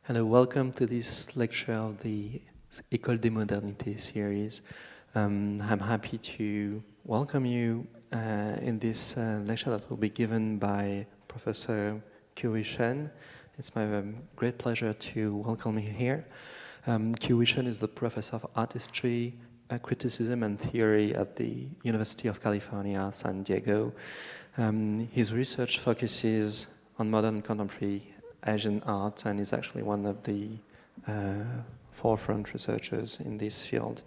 Hello, welcome to this lecture of the École des Modernités series. I'm happy to welcome you in this lecture that will be given by Professor Kuiyi Shen. It's my great pleasure to welcome you here. Kuiyi Shen is the professor of artistry, criticism and theory at the University of California, San Diego. His research focuses on modern contemporary Asian art and is actually one of the forefront researchers in this field.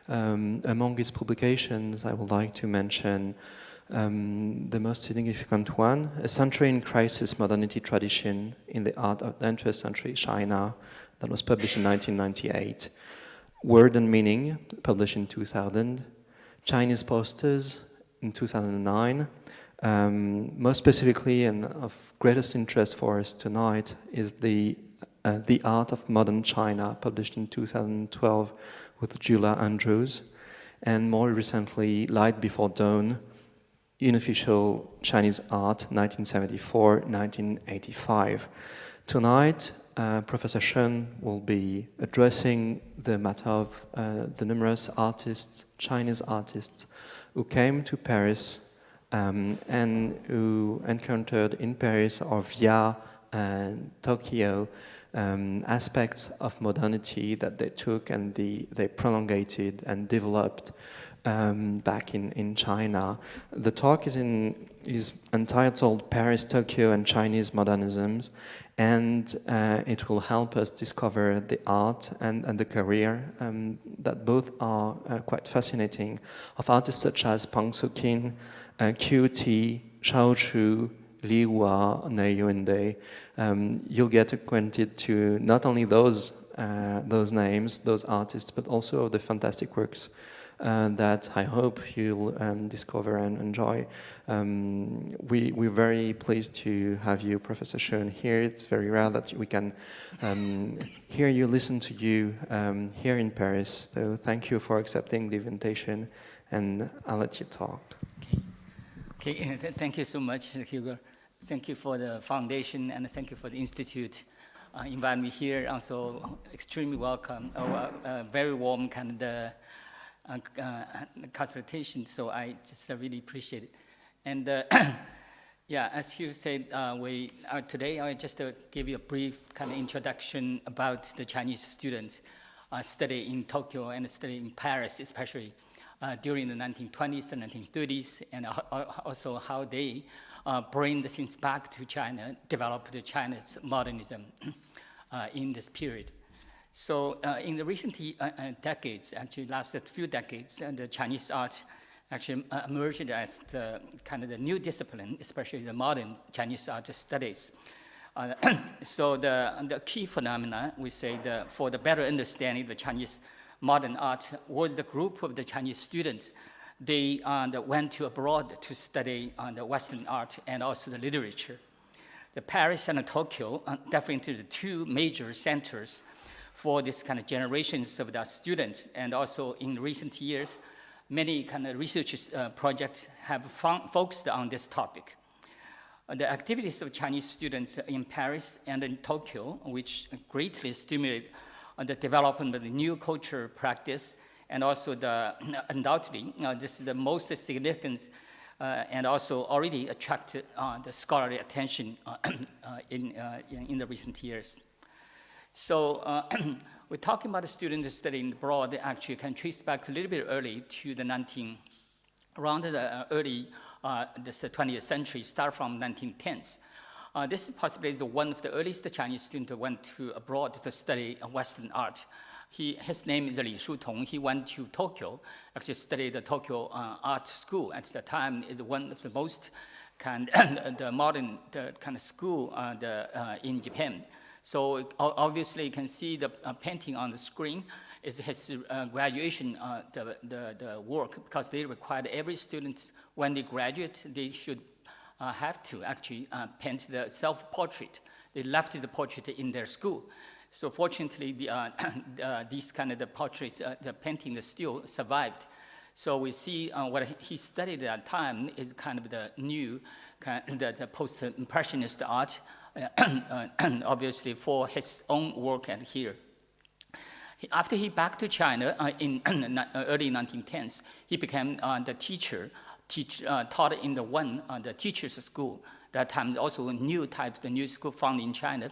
Among his publications, I would like to mention the most significant one, A Century in Crisis Modernity Tradition in the Art of the 20th Century China, that was published in 1998. Word and Meaning, published in 2000. Chinese Posters in 2009. Most specifically and of greatest interest for us tonight is the Art of Modern China, published in 2012 with Julia Andrews, and more recently Light Before Dawn, Unofficial Chinese Art, 1974-1985. Tonight, Professor Shen will be addressing the matter of the numerous artists, Chinese artists, who came to Paris and who encountered in Paris or via Tokyo aspects of modernity that they took and they prolongated and developed back in China. The talk is entitled Paris, Tokyo and Chinese Modernisms, and it will help us discover the art and the career that both are quite fascinating of artists such as Xunqin, Qiu Ti, Zhao Shou, Li Hua, Yuende. You'll get acquainted to not only those names, those artists, but also the fantastic works that I hope you'll discover and enjoy. We're very pleased to have you, Professor Shen, here. It's very rare that we can hear you, listen to you here in Paris. So thank you for accepting the invitation, and I'll let you talk. Okay, thank you so much, Hugo. Thank you for the foundation and thank you for the institute inviting me here. Also, extremely welcome. Very warm kind of consultation. So I just really appreciate it. And yeah, as you said, today I just give you a brief kind of introduction about the Chinese students study in Tokyo and study in Paris, especially. During the 1920s and 1930s, and also how they bring the things back to China, develop the Chinese modernism in this period. So in the recent decades, actually lasted few decades, the Chinese art actually emerged as the kind of the new discipline, especially the modern Chinese art studies. So the key phenomena, we say, for the better understanding of the Chinese modern art was the group of the Chinese students. They went to abroad to study the Western art and also the literature. The Paris and Tokyo definitely the two major centers for this kind of generations of the students. And also in recent years, many kind of research projects have focused on this topic. The activities of Chinese students in Paris and in Tokyo, which greatly stimulate the development of the new culture practice, and also undoubtedly, this is the most significant and also already attracted the scholarly attention in the recent years. So we're talking about the students studying abroad. They actually can trace back a little bit early to the around the early this 20th century, start from 1910s. This is possibly one of the earliest Chinese students who went to abroad to study Western art. His name is Li Hua. He went to Tokyo, actually studied the Tokyo Art School. At the time, is one of the most the modern kind of school in Japan. So obviously, you can see the painting on the screen is his graduation the work, because they required every student when they graduate, they should have to actually paint the self-portrait. They left the portrait in their school. So fortunately, these kind of the portraits, the painting still survived. So we see what he studied at that time is kind of the new, the post-impressionist art, and obviously for his own work at here. After he back to China in early 1910s, he became the teacher, taught in the teacher's school. That time also new types, the new school found in China.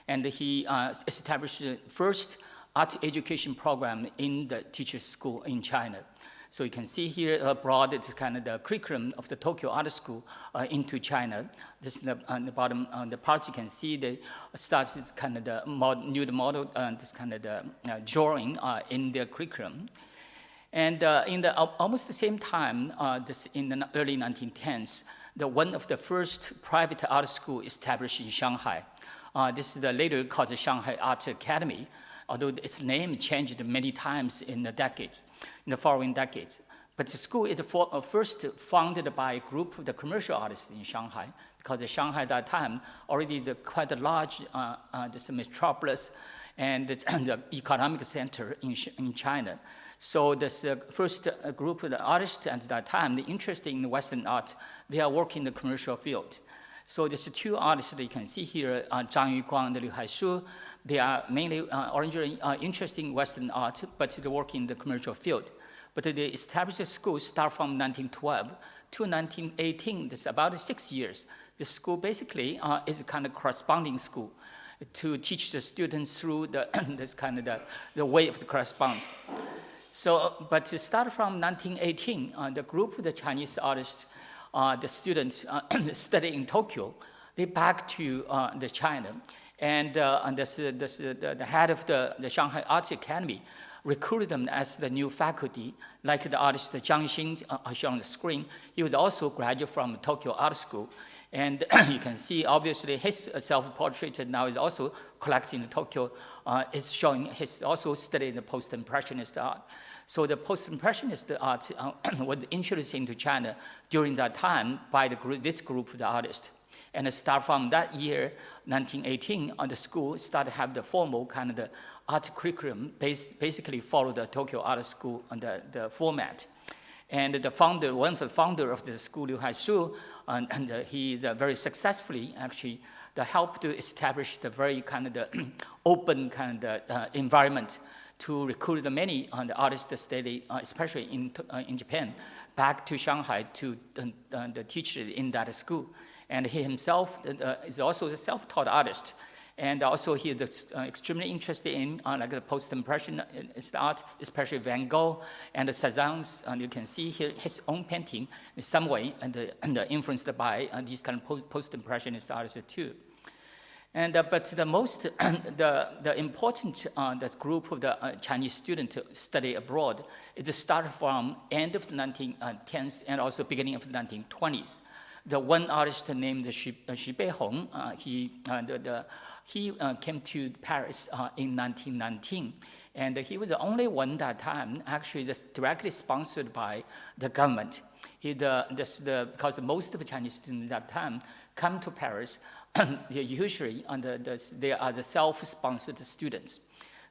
And he established the first art education program in the teacher's school in China. So you can see here abroad, it's kind of the curriculum of the Tokyo Art School into China. This is on the bottom, on the parts you can see they started kind of the new model, this kind of the drawing in their curriculum. And in the almost the same time, this in the early 1910s, one of the first private art school established in Shanghai. This is the later called the Shanghai Art Academy, although its name changed many times in the following decades. But the school is first founded by a group of the commercial artists in Shanghai, because the Shanghai at that time already is quite a large this metropolis and the economic center in China. So this first group of the artists at that time, they're interested in Western art, they are working in the commercial field. So there's two artists that you can see here, Zhang Yuguang and Li Hua. They are mainly originally interested in Western art, but they work in the commercial field. But they established the school start from 1912 to 1918. That's about 6 years. The school basically is a kind of corresponding school to teach the students through this kind of the way of the correspondence. So, but to start from 1918, the group of the Chinese artists, the students study in Tokyo, they back to the China. And the head of the Shanghai Art Academy recruited them as the new faculty, like the artist Zhang Xin shown on the screen. He was also graduate from Tokyo Art School. And you can see, obviously, his self-portrait now is also collected in Tokyo, is showing his also studied the post-impressionist art. So the post-impressionist art was introduced into China during that time by this group of the artists. And start from that year, 1918, the school started to have the formal kind of the art curriculum, basically follow the Tokyo Art School and the format. And the founder, one of the founder of the school, Li Hua, and he very successfully actually helped to establish the very kind of the open kind of environment to recruit the many artists that study, especially in Japan, back to Shanghai to teach in that school. And he himself is also a self-taught artist. And also he is extremely interested in like the post-impressionist art, especially Van Gogh and Cézanne's. And you can see here his own painting in some way and influenced by these kind of post-impressionist artists too. And but the most the important that group of the Chinese students to study abroad is started from end of the 1910s and also beginning of the 1920s. The one artist named Xu Beihong, he came to Paris in 1919, and he was the only one that time actually just directly sponsored by the government. Because most of the Chinese students at that time come to Paris, usually they are the self-sponsored students.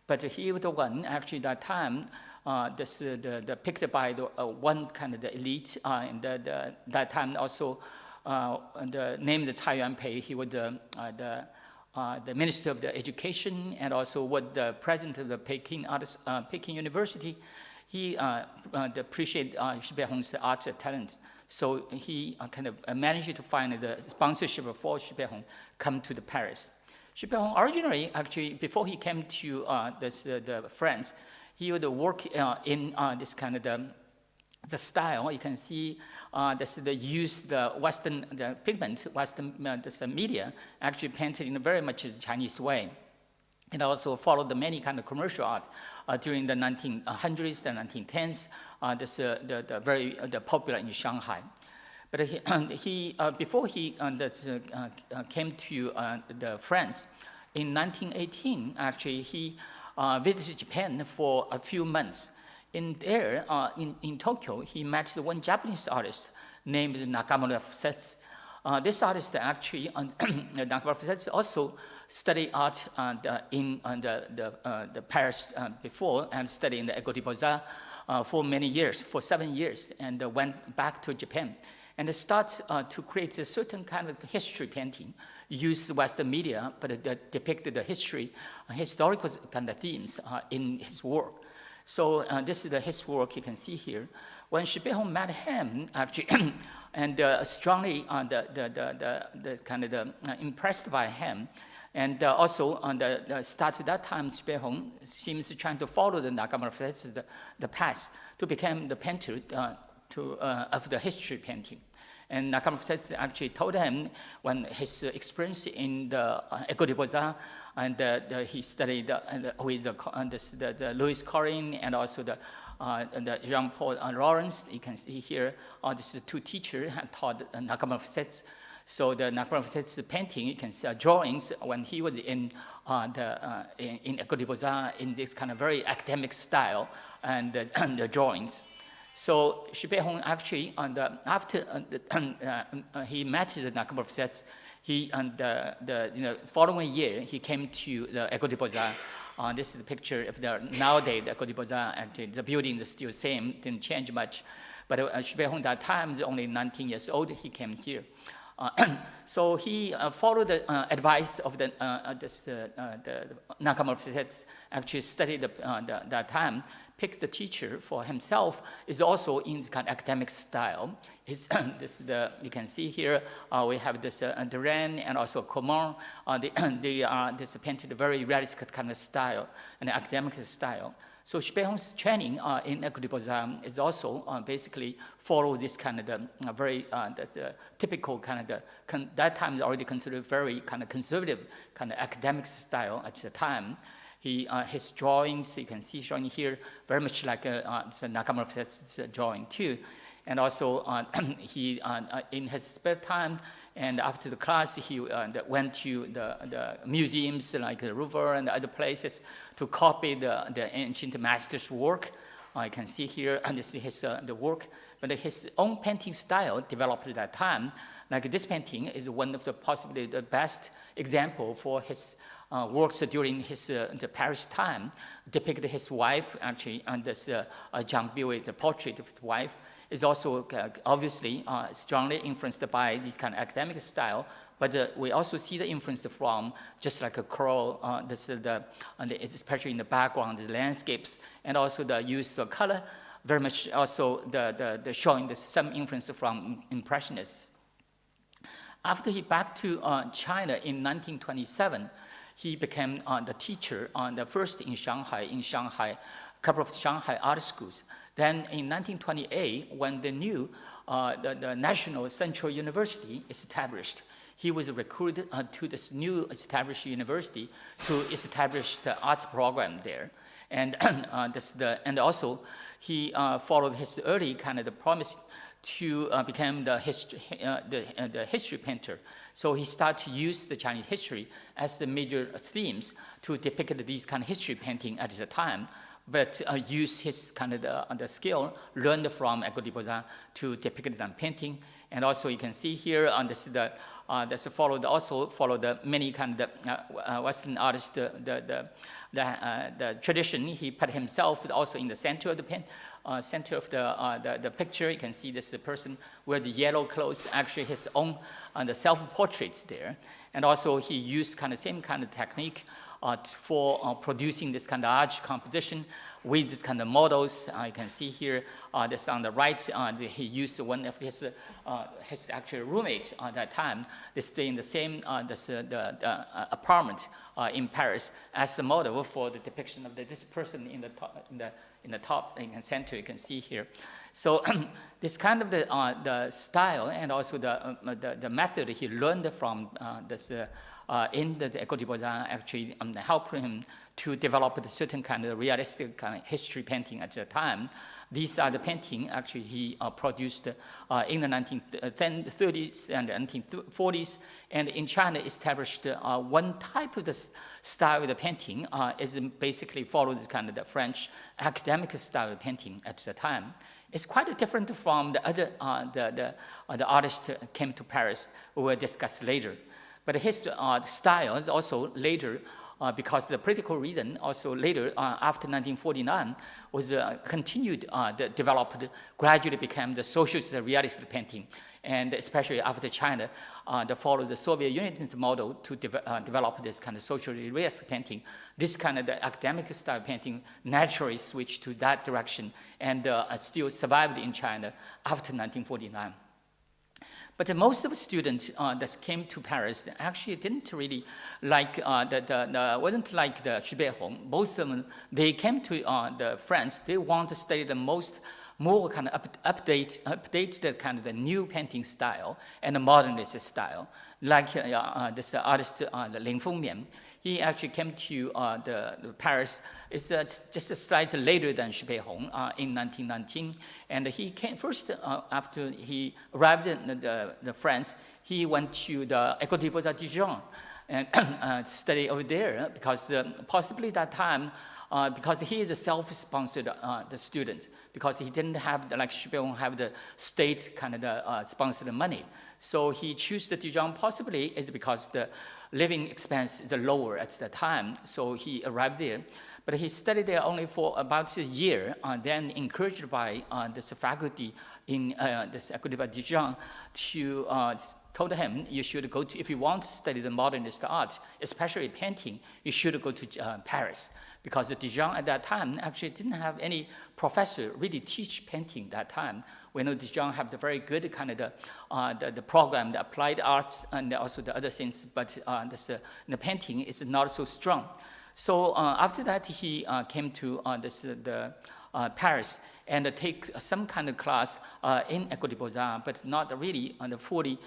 But he was the one actually that time picked by the one kind of the elite, and that time also named Cai Yuanpei. He was the Minister of the Education and also was the president of the Peking University. He appreciated Xu Beihong's art talent. So he kind of managed to find the sponsorship for Xu Beihong come to the Paris. Xu Beihong originally, actually, before he came to the France, he would work in this kind of the style. You can see the Western pigment, Western media, actually painted in a very much Chinese way. It also followed the many kind of commercial art during the 1900s and 1910s. Very popular in Shanghai. But he before he came to the France in 1918, actually he visited Japan for a few months. In there, in Tokyo, he met one Japanese artist named Nakamura Fusetsu. This artist actually, Nakamura Fusetsu, also studied art in the Paris before and studied in the École des Beaux-Arts for many years, for 7 years, and went back to Japan. and it starts to create a certain kind of history painting, use Western media, but it depicted the historical kind of themes in his work. So this is his work you can see here. When Xu Beihong met him, actually, and strongly impressed by him, and also on the start of that time, Xu Beihong seems trying to follow the Nakamura the path to become the painter of the history painting. And Nakamura actually told him when his experience in the École des Beaux-Arts, and he studied with the Louis Corin and also the Jean-Paul Lawrence. You can see here, these two teachers had taught Nakamura. So the Nakamura painting, you can see drawings when he was in École des Beaux-Arts in this kind of very academic style and the drawings. So Xu Beihong actually, after he met the Nakamura, the following year he came to the École des Beaux-Arts. This is the picture of the nowadays École des Beaux-Arts, and the building is still the same, didn't change much. But Xu Beihong that time was only 19 years old. He came here. So he followed the advice of the Nakamura, actually studied that time, picked the teacher for himself, is also in this kind of academic style. You can see here, we have this Durant and also Comment. They are this painted very realistic kind of style, an academic style. So Xu Beihong's training in École des Beaux-Arts is also basically follow this kind of very typical kind of that time is already considered very kind of conservative kind of academic style at the time. His drawings, you can see showing here, very much like Nakamura's drawing too. And also he in his spare time and after the class, he went to the museums like the Louvre and other places to copy the ancient master's work. You can see here, and this is the work. But his own painting style developed at that time. Like this painting is one of the possibly the best example for his works during his the Paris time. Depicted his wife actually, and this Jean Billet, the portrait of his wife, is also obviously strongly influenced by this kind of academic style, but we also see the influence from just like a crow, especially in the background, the landscapes, and also the use of color, very much also the showing some influence from Impressionists. After he back to China in 1927, he became the teacher the first in Shanghai, a couple of Shanghai art schools. Then in 1928, when the new the National Central University established, he was recruited to this new established university to establish the art program there. And, and also he followed his early kind of the promise to become the history painter. So he started to use the Chinese history as the major themes to depict these kind of history painting at the time, but use his kind of the skill learned from École des Beaux-Arts to depict them painting. And also you can see here on this follow the many kind of Western artists the tradition. He put himself also in the center of the center of the picture. You can see this person wear the yellow clothes, actually his own the self-portraits there. And also he used kind of same kind of technique for producing this kind of art composition with this kind of models. You can see here, this on the right, he used one of his actual roommate at that time. They stay in the same apartment in Paris as the model for the depiction of this person in the top in the center. You can see here. So this kind of the style and also the method he learned from this. In the École des Beaux-Arts actually helped him to develop a certain kind of realistic kind of history painting at the time. These are the painting actually he produced in the 1930s and 1940s, and in China established one type of the style of the painting is basically followed kind of the French academic style of painting at the time. It's quite different from the other the artists came to Paris, we will discuss later. But his style is also later because the political reason also later, after 1949, was continued, developed, gradually became the socialist realistic painting. And especially after China, they followed the Soviet Union's model to develop this kind of social realist painting. This kind of the academic style painting naturally switched to that direction and still survived in China after 1949. But most of the students that came to Paris actually didn't really like, wasn't like the Xu Beihong. Most of them, they came to the France, they want to study the more kind of update the kind of the new painting style and the modernist style. Like this artist, Lin Fengmian, he actually came to the Paris. It's just slightly later than Xu Beihong in 1919. And he came first, after he arrived in the France, he went to the École des Beaux-Arts Dijon and study over there because possibly that time, because he is a self-sponsored the student, because he didn't have, like Xu Beihong, have the state kind of the sponsored money. So he chose the Dijon possibly is because the living expense is lower at the time, so he arrived there. But he studied there only for about a year, then encouraged by this faculty in this École des Beaux-Arts Dijon to told him, you should go to, if you want to study the modernist art, especially painting, you should go to Paris. Because Dijon at that time actually didn't have any professor really teach painting that time. We know Dijon have the very good kind of the program, the applied arts, and also the other things, but the painting is not so strong. So after that, he came to Paris and take some kind of class in École des Beaux-Arts, but not really fully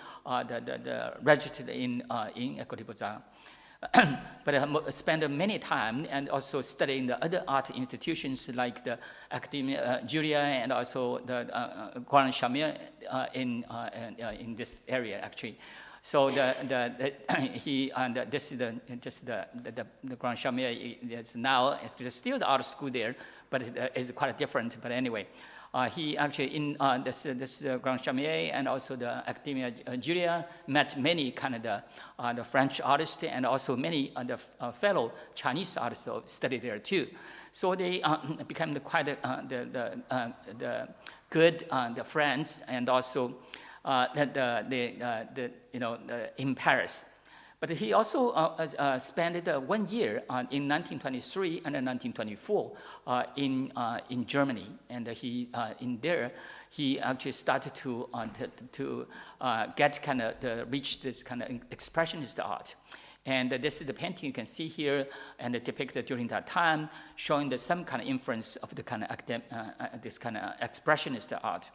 registered in École des Beaux-Arts. But spent many time and also studying the other art institutions like the Academia Julia and also the Grand Chamier in this area actually. So this is the Grand Chamier is now it's still the art school there, but it is quite different. But anyway. He actually in this Grand Chamier and also the Academia Julia met many kind of the French artists and also many the fellow Chinese artists studied there too. So they became quite the good the friends and also in Paris. But he also spent 1 year in 1923 and 1924 in Germany, and he in there he actually started to get kind of reach this kind of expressionist art. And this is the painting you can see here and depicted during that time, showing some kind of influence of the kind of this kind of expressionist art.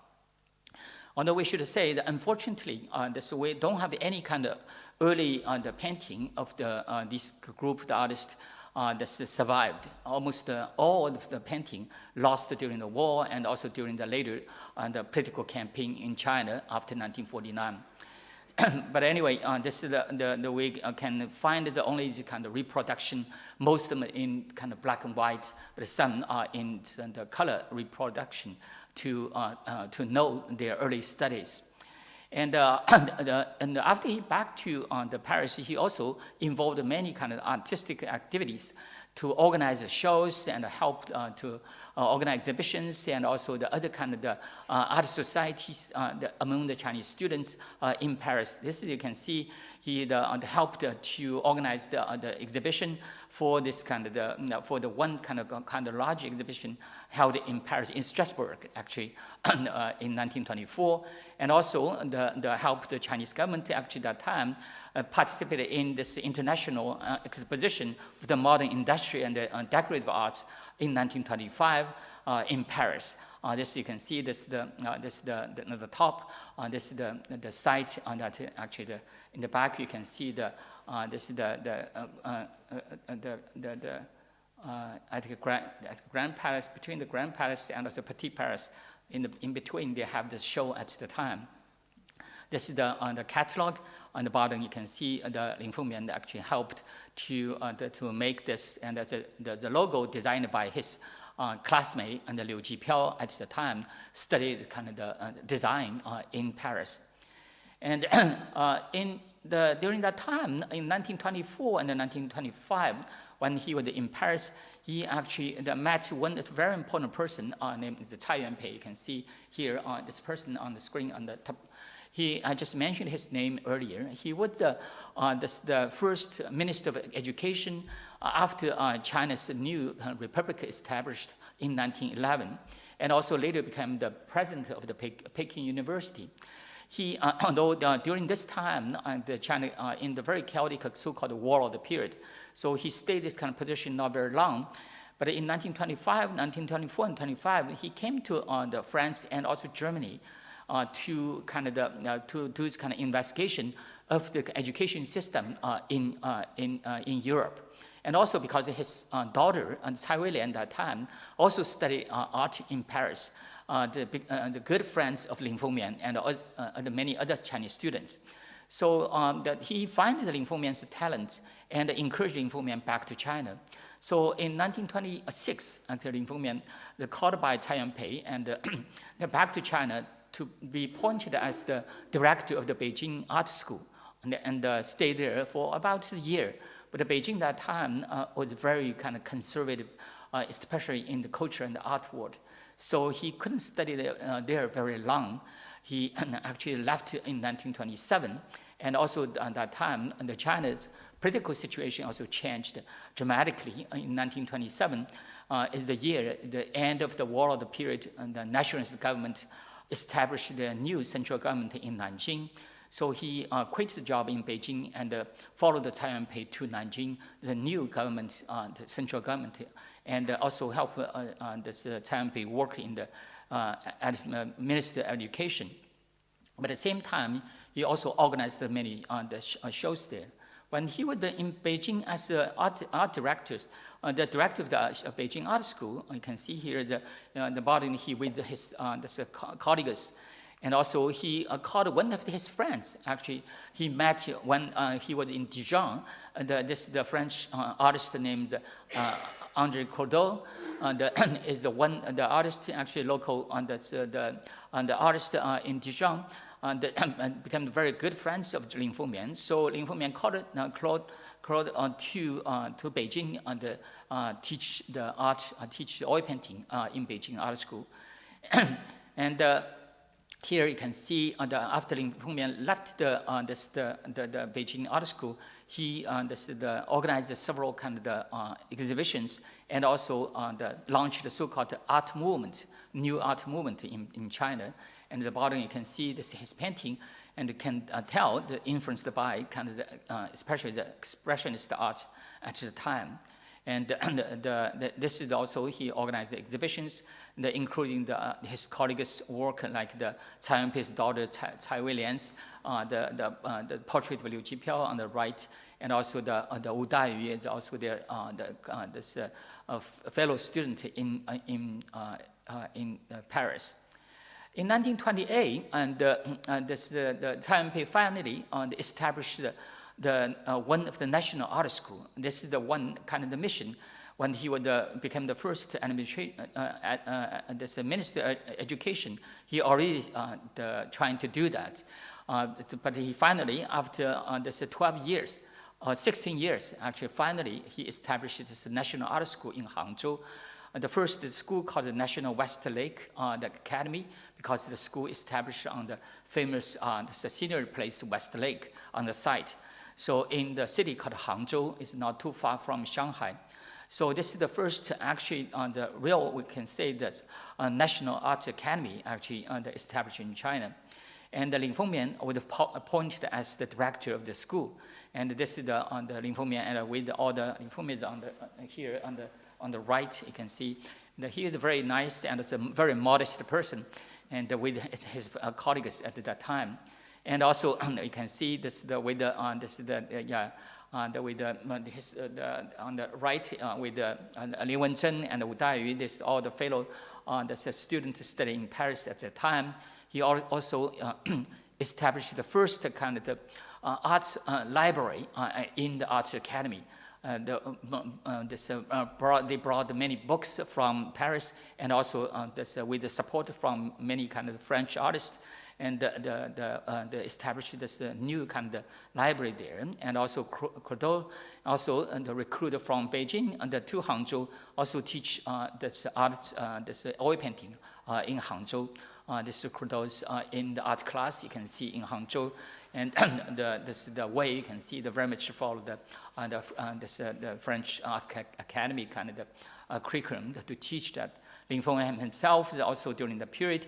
Although we should say that unfortunately, we don't have any kind of early the painting of this group of artists that survived. Almost all of the painting lost during the war and also during the later the political campaign in China after 1949. But anyway, this is the way can find the only kind of reproduction, most of them in kind of black and white, but some are in the color reproduction to know their early studies. And after he back to the Paris, he also involved many kind of artistic activities to organize shows and help to organize exhibitions and also the other kind of the art societies among the Chinese students in Paris. This you can see he helped to organize the exhibition for this kind of for the one kind of large exhibition held in Paris, in Strasbourg, actually, in 1924, and also the help the Chinese government actually that time participated in this international exposition of the modern industry and the decorative arts in 1925 in Paris. This you can see this the top. This is the site on that actually in the back you can see this is at the Grand Palace, between the Grand Palace and also Petit Palace, in between they have this show at the time. This is the catalog. On the bottom you can see the Lin Fengmian actually helped to make this, and the logo designed by his classmate and Liu Jipiao at the time studied kind of the design in Paris. And during that time, in 1924 and 1925, when he was in Paris, he actually met one very important person named Cai Yuanpei. You can see here this person on the screen on the top. I just mentioned his name earlier. He was the first Minister of Education after China's new republic established in 1911, and also later became the president of the Peking University. Although during this time, China in the very chaotic so-called warlord period, so he stayed this kind of position not very long. But in 1925, 1924, and 25, he came to France and also Germany to to do this kind of investigation of the education system in Europe. And also because his daughter, Cai Weilian at that time, also studied art in Paris, the good friends of Lin Fengmian and the many other Chinese students. So that he found Lin Fengmian's talent and encouraged Lin Fengmian back to China. So in 1926, Lin Fengmian called by Cai Yuanpei and back to China to be appointed as the director of the Beijing Art School and stayed there for about a year. But Beijing at that time was very kind of conservative, especially in the culture and the art world. So he couldn't study there very long. He actually left in 1927. And also at that time, China's political situation also changed dramatically. In 1927 is the year, the end of the warlord period, and the nationalist government established the new central government in Nanjing. So he quit the job in Beijing and followed the Cai Yuanpei to Nanjing, the new government, the central government, and also helped this Cai Yuanpei work in the Ministry of Education. But at the same time, he also organized many shows there. When he was in Beijing as the art director, the director of the Beijing Art School, you can see here the bottom, he with his colleagues. And also he called one of his friends. Actually, he met when he was in Dijon. The French artist named André Cordeau is the artist actually local the artist in Dijon. Became very good friends of Lin Fengmian. So Lin Fengmian called to Beijing and teach the art, teach the oil painting in Beijing Art School. And here you can see after Lin Fengmian left the Beijing Art School, he organized several kind of exhibitions and also launched the so-called art movement, new art movement in China. And at the bottom you can see his painting, and you can tell influenced by kind of especially the expressionist art at the time. And this is also he organized the exhibitions, including his colleagues' work like the Cai Yuanpei's daughter Cai Weilian's, the portrait of Liu Jipiao on the right, and also the Wu Daiyu is also their this fellow student in Paris. In 1928, and the Cai Yuanpei finally established one of the national art school. This is the one kind of the mission when he would become the first this Minister of Education. He already trying to do that, but he finally, after this 12 years, 16 years actually, finally he established this national art school in Hangzhou. The first school called the National Westlake the Academy, because the school established on the famous the scenery place Westlake on the site. So in the city called Hangzhou, it's not too far from Shanghai. So this is the first actually the real, we can say that National Art Academy actually established in China. And Lin Fengmian was appointed as the director of the school. And this is the Lin Fengmian, and with all the Lin Fengmian on the here on the right, you can see that he is very nice and is a very modest person, and with his colleagues at that time. And also you can see this with the on the right with Li Wenzhen and Wu Daiyu. This all the fellow the students studying in Paris at the time. He also established the first kind of art library in the Arts Academy. they brought many books from Paris, and also with the support from many kind of French artists, and they established this new kind of library there. And also Crotteau, also the recruiter from Beijing, and to Hangzhou, also teach this art, this oil painting in Hangzhou. This Crotteau's in the art class you can see in Hangzhou, and the way you can see they very much follow the French Art Academy kind of curriculum to teach that. Lin Fengmian himself also during the period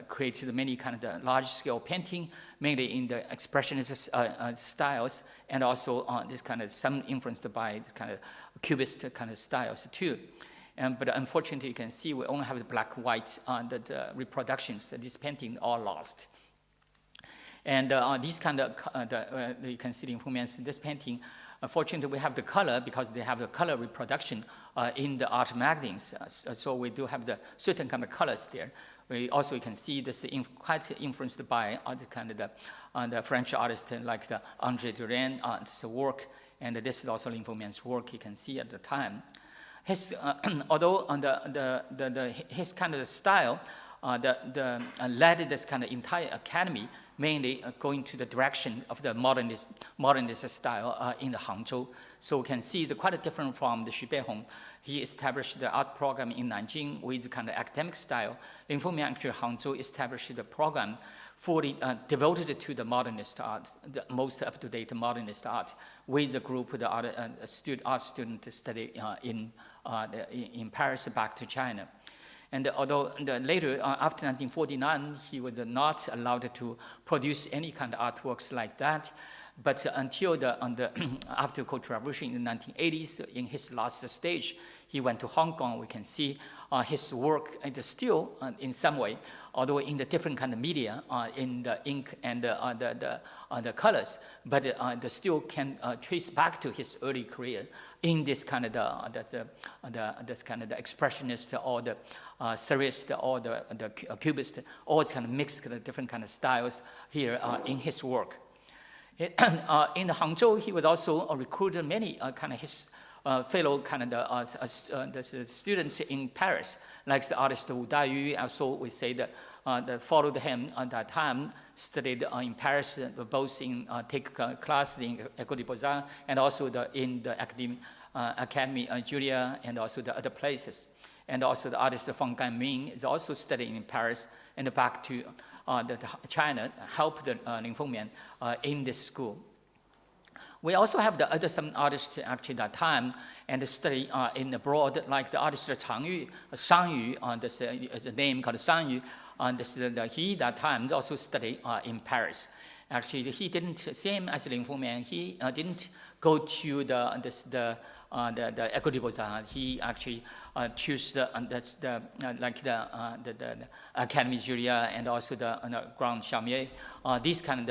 created many kind of large-scale painting, mainly in the expressionist styles, and also this kind of some influenced by this kind of cubist kind of styles too. But unfortunately, you can see we only have the black-white the reproductions. This painting all lost. And these kind of you can see Lin Fengmian's this painting. Unfortunately, we have the color because they have the color reproduction in the art magazines. So we do have the certain kind of colors there. We also you can see this quite influenced by other kind of the French artists like the Durant's work, and this is also Lin Fengmian's work. You can see at the time. His although on his kind of style led this kind of entire academy, mainly going to the direction of the modernist style in the Hangzhou. So we can see quite different from the Xu Beihong. He established the art program in Nanjing with kind of academic style. Lin Fengmian actually Hangzhou established the program fully devoted to the modernist art, the most up-to-date modernist art, with the group of the art student to study in Paris back to China. And although later, after 1949, he was not allowed to produce any kind of artworks like that. But until after the Cultural Revolution in the 1980s, in his last stage, he went to Hong Kong. We can see his work is still, in some way, although in the different kind of media, in the ink and the colors, but they still can trace back to his early career in this kind of this kind of the expressionist or the surrealist or the cubist, all kind of mixed different kind of styles here in his work. In the Hangzhou, he would also recruit many kind of his fellow kind of the students in Paris, like the artist Wu Dayu. Also, we say that followed him at that time, studied in Paris, both in take class in École des Beaux-Arts and also in the Academy Julia and also the other places. And also the artist Fang Ganming is also studying in Paris and back to China, helped Lin Fengmian in this school. We also have some artists actually that time and study in abroad, like the artist Shang Yu, this is a name called Shang Yu, he that time also studied in Paris. Actually, he didn't, same as Lin Fengmian, he didn't go to the École des Beaux-Arts. He actually choose the Academy Julia and also the Grand Chamier, these kind of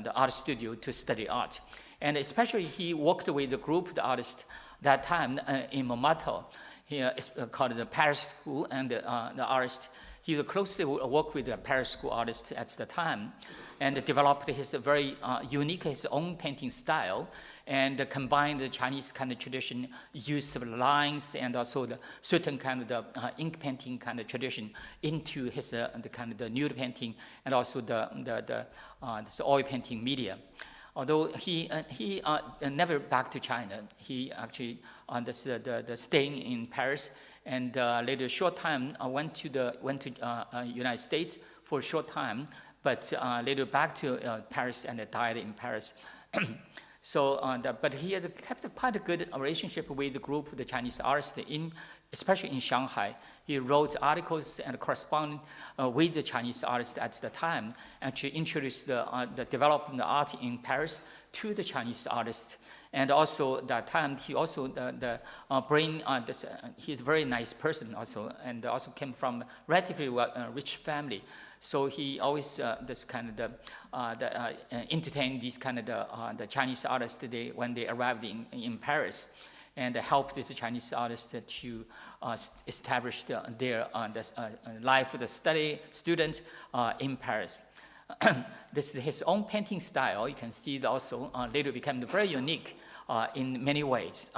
the art studio to study art. And especially he worked with the group, the artists that time in Montmartre. He is called the Paris School, and the artist, he would closely work with the Paris School artists at the time and developed his very unique, his own painting style, and combined the Chinese kind of tradition, use of lines and also the certain kind of the ink painting kind of tradition into his the kind of the nude painting and also the oil painting media. Although he never back to China, he actually staying in Paris, and later short time went to United States for a short time, but later back to Paris and died in Paris. So, but he had kept quite a good relationship with the group of the Chinese artists, especially in Shanghai. He wrote articles and corresponded with the Chinese artists at the time, and to introduce the development of art in Paris to the Chinese artists. And also that time, he also he's a very nice person also, and also came from a relatively rich family. So he always entertained these kind of the Chinese artists when they arrived in Paris, and helped these Chinese artists to establish their life of the student in Paris. This is his own painting style. You can see it also later became very unique. in many ways.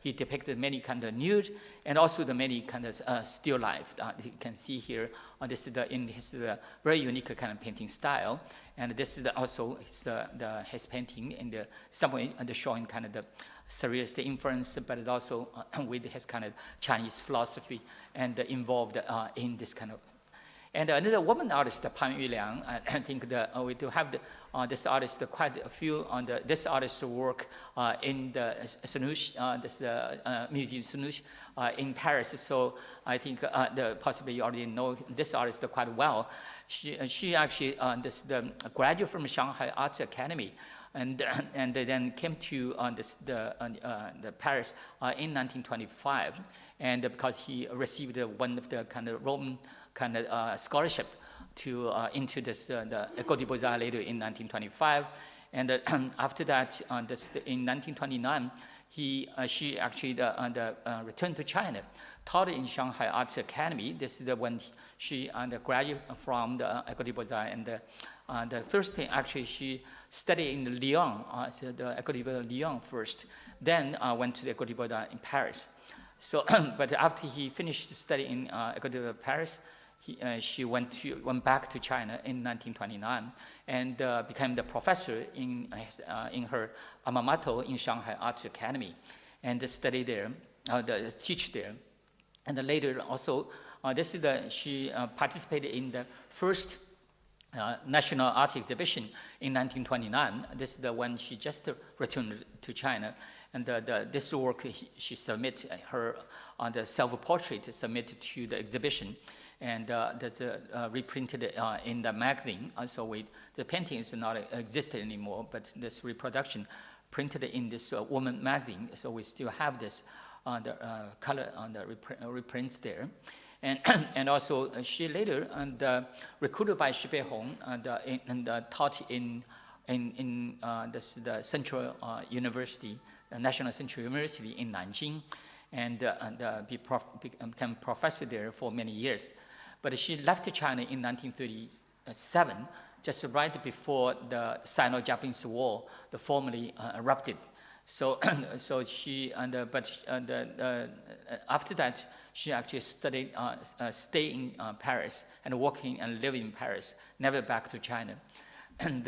He depicted many kind of nude and also the many kind of still life. You can see here, this is in his very unique kind of painting style. And this is also his painting in the some way showing kind of the serious influence, but it also with his kind of Chinese philosophy and involved in this kind of. And another woman artist, Pan Yuliang, I think we do have this artist quite a few on this artist's work in the Sanush, this Museum Sanush in Paris. So I think possibly you already know this artist quite well. She actually the graduate from Shanghai Arts Academy, and then came to the Paris in 1925, and because he received one of the kind of Roman kind of scholarship to into this the École des Beaux-Arts later in 1925, and after that in 1929 she actually returned to China, taught in Shanghai Arts Academy. This is when she graduated from the École des Beaux-Arts, and the first thing actually she studied in Lyon, so the École des Beaux-Arts Lyon first, then went to the École des Beaux-Arts in Paris. So, but after he finished studying in École des Beaux-Arts Paris, she went back to China in 1929 and became the professor in her alma mater in Shanghai Arts Academy, and studied there, teach there, and later also she participated in the first national art exhibition in 1929. This is when she just returned to China, and this work she submitted her the self-portrait submitted to the exhibition. And that's reprinted in the magazine. So the painting is not existed anymore, but this reproduction printed in this woman magazine. So we still have this the color on the reprints there. And also she later recruited by Xu Beihong and taught in the Central University, the National Central University in Nanjing, and became professor there for many years. But she left China in 1937, just right before the Sino-Japanese War, formally erupted. So, after that, she actually stayed in Paris and working and living in Paris, never back to China. And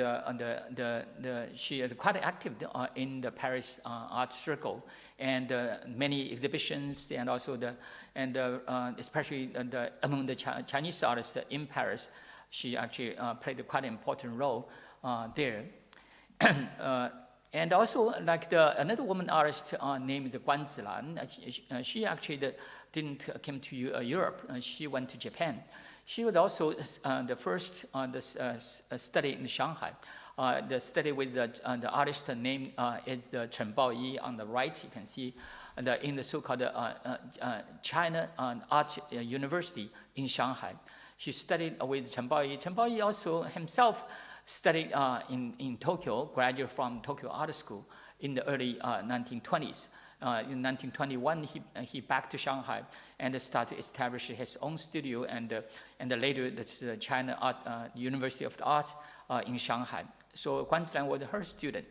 she is quite active in the Paris art circle, and many exhibitions, and also especially among the Chinese artists in Paris, she actually played quite an important role there. And also, like another woman artist named Guan Zilan, she actually didn't came to Europe. She went to Japan. She was also the first study in Shanghai. The study with the artist name is Chen Baoyi on the right. You can see in the so-called China Art University in Shanghai. She studied with Chen Baoyi. Chen Baoyi also himself studied in Tokyo, graduated from Tokyo Art School in the early 1920s. In 1921, he back to Shanghai and started establishing his own studio, and later that's the China Art University of the Art in Shanghai. So Guan Zilan was her student.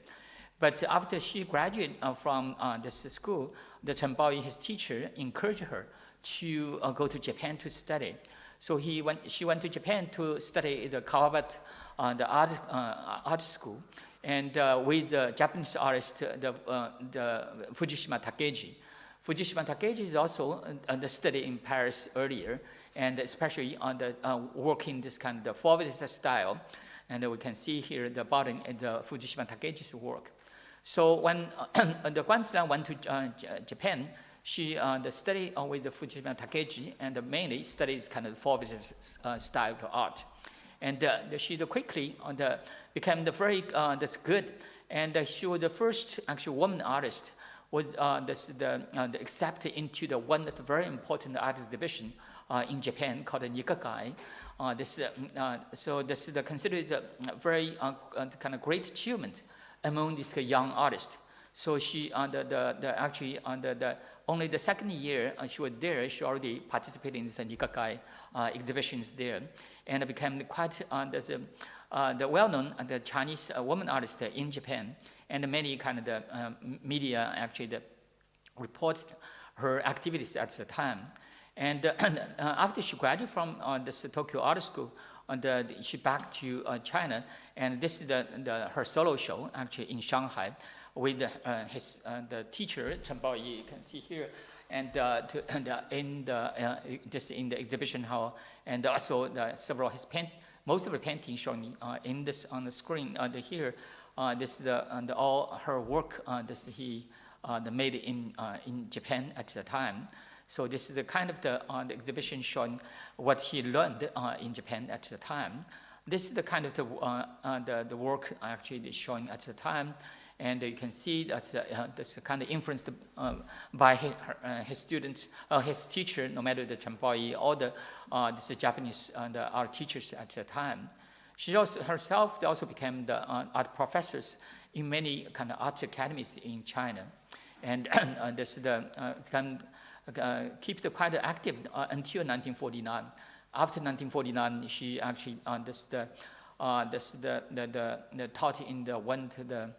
But after she graduated from this school, the Chen Baoyi, his teacher, encouraged her to go to Japan to study. So she went to Japan to study the Kawabat, the art school, and with the Japanese artist, the Fujishima Takeji. Fujishima Takeji is also studied in Paris earlier, and especially on the working this kind of Fauvism style. And we can see here the bottom is the Fujishima Takeji's work. So when the Guan Zilan went to Japan, she studied with the Fujishima Takeji, and mainly studies kind of Fauvism style of art. And she quickly became very good, and she was the first actual woman artist was accepted into one of the very important art exhibition in Japan called the Nikagai. So this is considered a very kind of great achievement among these young artists. So she actually only the second year she was there, she already participated in the Nikagai exhibitions there, and became quite the well-known Chinese woman artist in Japan. and many kind of the media actually reported her activities at the time. And after she graduated from this Tokyo Art School, she back to China, and this is her solo show actually in Shanghai with the teacher Chen Baoyi, you can see here, and in the exhibition hall, and also several most of the paintings shown in this on the screen here. This is all her work. This he made in Japan at the time. So this is the kind of the exhibition showing what he learned in Japan at the time. This is the kind of the work actually showing at the time, and you can see that this kind of influenced by his students, his teacher, no matter the Chen Baoyi or the Japanese art teachers at the time. She also herself also became the art professors in many kind of art academies in China, and this kept quite active until 1949. After 1949, she actually taught in the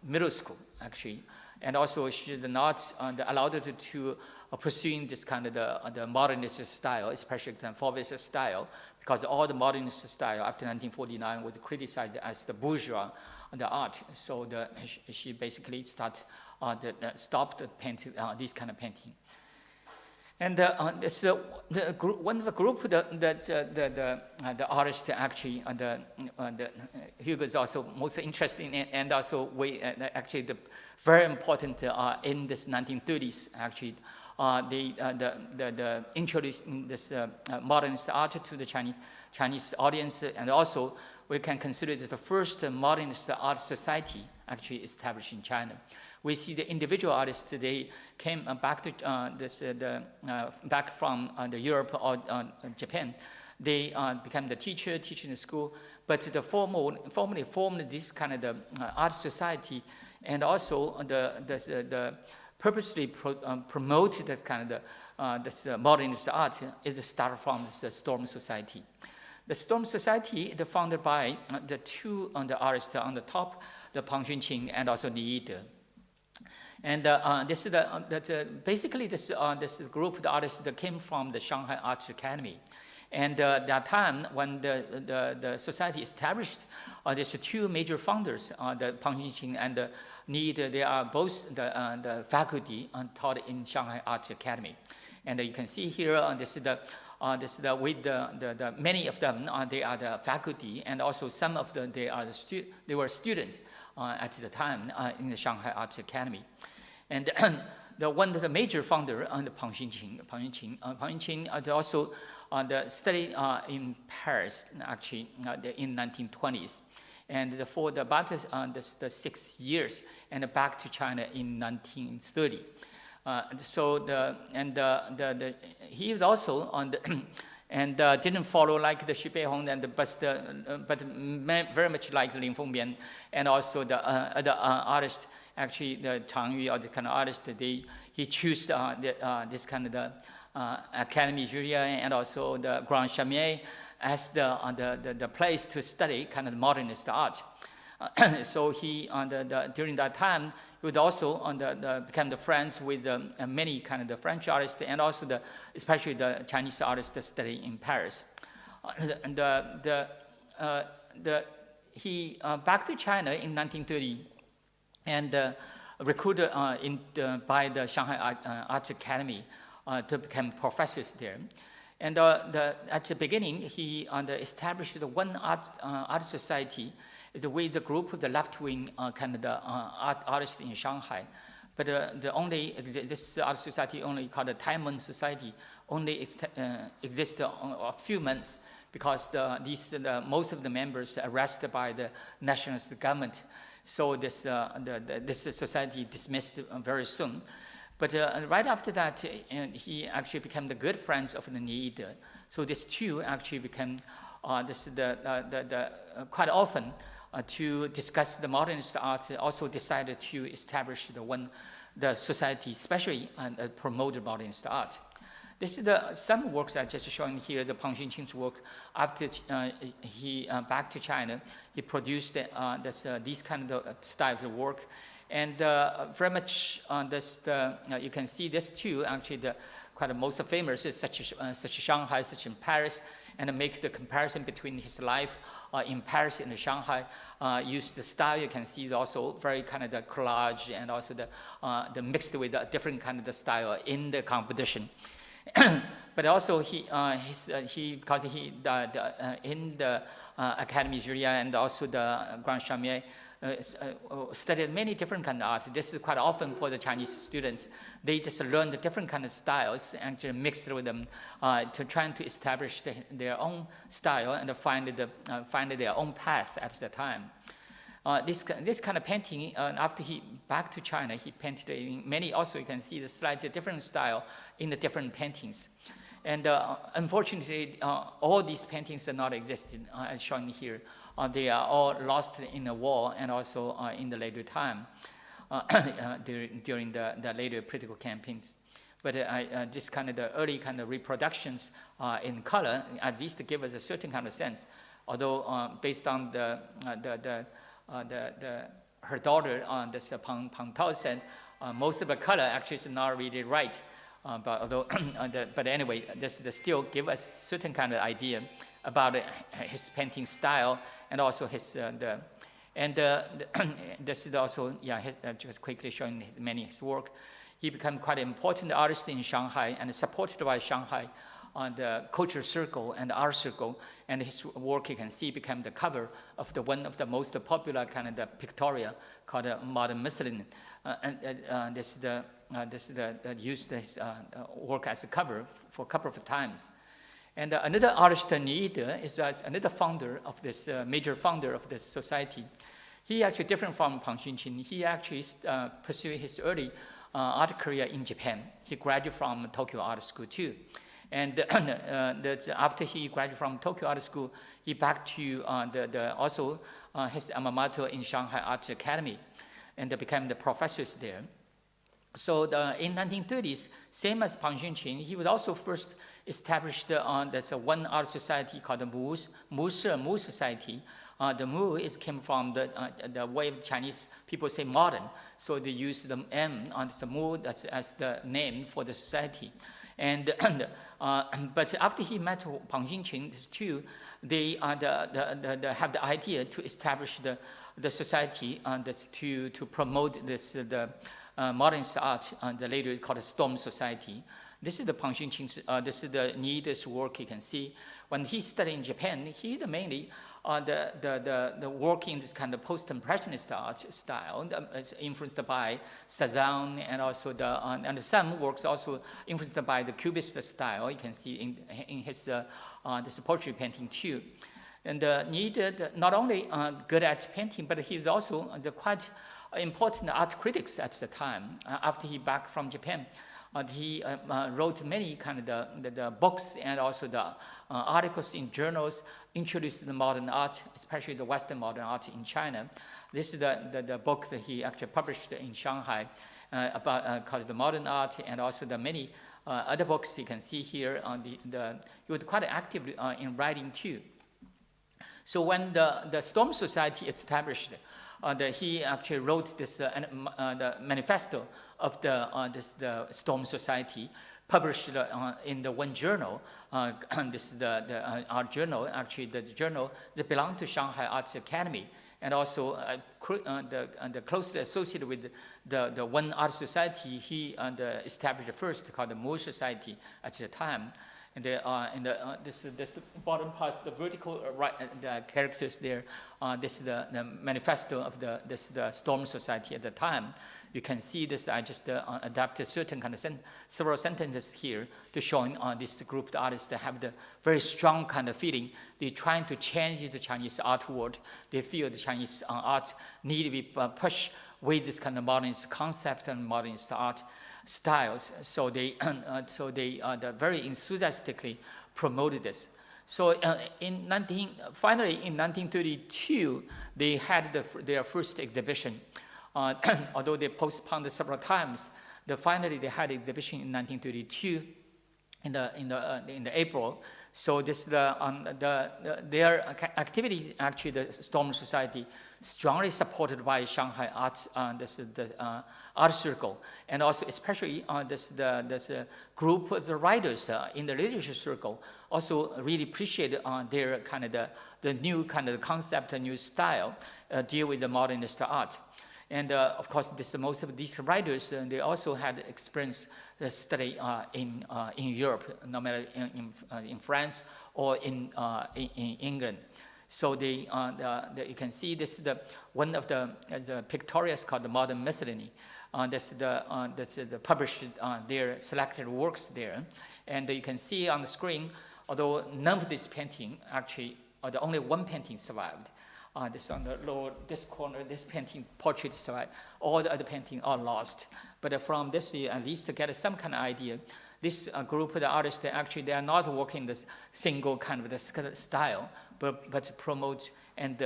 middle school actually, and also she did not allowed her to pursuing this kind of the modernist style, especially the Fauvist style, because all the modernist style after 1949 was criticized as the bourgeois art. So she basically stopped painting this kind of painting. And this one of the group the artist actually Hugo is also most interesting, and also actually very important in this 1930s actually. They introduced this modernist art to the Chinese audience, and also we can consider it as the first modernist art society actually established in China. We see the individual artists today came back to back from Europe or Japan. They became the teaching the school, but the formally formed this kind of the art society, and also the purposely promote that kind of this modernist art is started from the Storm Society. The Storm Society is founded by the two artists on the top, the Pang Xunqin and also Li Hua. And this is basically this group, the artists that came from the Shanghai Art Academy. And that time when the society established, there's two major founders, the Pang Xunqin and Li Hua. They are both the faculty taught in Shanghai Art Academy. And you can see here, this is with the many of them, they are the faculty, and also some of them they were students at the time in the Shanghai Art Academy. And one of the major founder, the Pang Xunqin, also studied in Paris actually in 1920s, and for about the 6 years, and back to China in 1930. He was also on the and didn't follow like the Xu Beihong but very much like Lin Fengmian, and also the other artists. Actually, the Chang Yu or the kind of artist, he chose this kind of the Academy Julia and also the Grand Chamier as the place to study kind of modernist art. So he during that time he would also become the friends with many kind of the French artists, and also especially the Chinese artists that study in Paris. He back to China in 1930 and recruited by the Shanghai Art Academy to become professors there. And at the beginning, he established the one art society with the group of the left-wing kind of the artists in Shanghai. But this art society only called the Taimeng Society only existed a few months, because most of the members arrested by the nationalist government. So this society dismissed very soon. But right after that, he actually became the good friends of the Li Hua. So these two actually became quite often to discuss the modernist art. Also decided to establish the society, especially promote modernist art. This is some works I just showing here, the Pang Xunqin's work. After he back to China, he produced these kind of styles of work. And very much you can see this too, actually quite the most famous is such Shanghai, such in Paris, and make the comparison between his life in Paris and Shanghai. Use the style, you can see also very kind of the collage and also the mixed with a different kind of the style in the competition. But also because he in the Academy Julia and also the Grand Chamier studied many different kind of art. This is quite often for the Chinese students. They just learn the different kind of styles and just mix it with them to trying to establish their own style and find their own path at the time. This kind of painting, after he back to China, he painted in many, also you can see the slightly different style in the different paintings. And unfortunately, all these paintings are not existed, as shown here. They are all lost in the war and also in the later time, during the later political campaigns. But this kind of the early kind of reproductions in color at least give us a certain kind of sense. Although based on her daughter, this Pang Tao said, most of the color actually is not really right. But anyway, this still give us certain kind of idea about his painting style and also his this is also just quickly showing his work. He became quite an important artist in Shanghai and supported by Shanghai on the culture circle and the art circle, and his work you can see became the cover of one of the most popular kind of the pictorial called Modern Muslin. This used his work as a cover for a couple of times. And another artist, Ni is another founder of this major founder of this society. He actually different from Pang Xunqin. He actually pursued his early art career in Japan. He graduated from Tokyo Art School too. And after he graduated from Tokyo Art School, he back to also his alma mater in Shanghai Art Academy, and became the professors there. So in 1930s, same as Pang Xunqin, he was also first established there's one art society called the Mu Society. The Mu came from the way of Chinese people say modern, so they use the M on the Mu as the name for the society. And but after he met Pang Xunqin, these two, they have the idea to establish the society to promote the modernist art, the later called the Storm Society. This is the Pang Xunqin's, this is the Ni's work you can see. When he studied in Japan, he mainly the work in this kind of post-impressionist art style is influenced by Cezanne, and also and some works also influenced by the Cubist style. You can see in his this portrait painting too. And Ni not only good at painting, but he was also quite important art critics at the time. After he back from Japan, he wrote many kind of the books and also the articles in journals, introduced the modern art, especially the Western modern art in China. This is the book that he actually published in Shanghai about called the modern art, and also the many other books you can see here. He was quite active in writing too. So when the Storm Society established, he actually wrote this the manifesto of the Storm Society, published in the one journal. This is our journal, actually the journal that belonged to Shanghai Arts Academy, and also closely associated with the one art society he established first, called the Mu Society at the time. And this bottom part, the vertical the characters there. This is the manifesto of the Storm Society at the time. You can see this. I just adapted certain kind of several sentences here to showing this group of artists that have the very strong kind of feeling. They're trying to change the Chinese art world. They feel the Chinese art need to be pushed with this kind of modernist concept and modernist art styles. So they very enthusiastically promoted this. So finally in 1932, they had their first exhibition. Although they postponed several times, finally they had an exhibition in 1932. in the April. So this their activities, actually the Storm Society, strongly supported by Shanghai Art, art circle, and also especially this group of the writers in the literature circle also really appreciate their kind of the new kind of concept, a new style, deal with the modernist art. And of course, most of these writers, they also had experience study in Europe, no matter in France or in England. So you can see this is one of the pictorials called the Modern Miscellany. That's published their selected works there. And you can see on the screen, although none of this painting actually, or the only one painting survived. This on the lower, this corner, this painting portrait survived. All the other paintings are lost. But from this, at least to get some kind of idea, this group of the artists, they are not working this single kind of the style, but promote and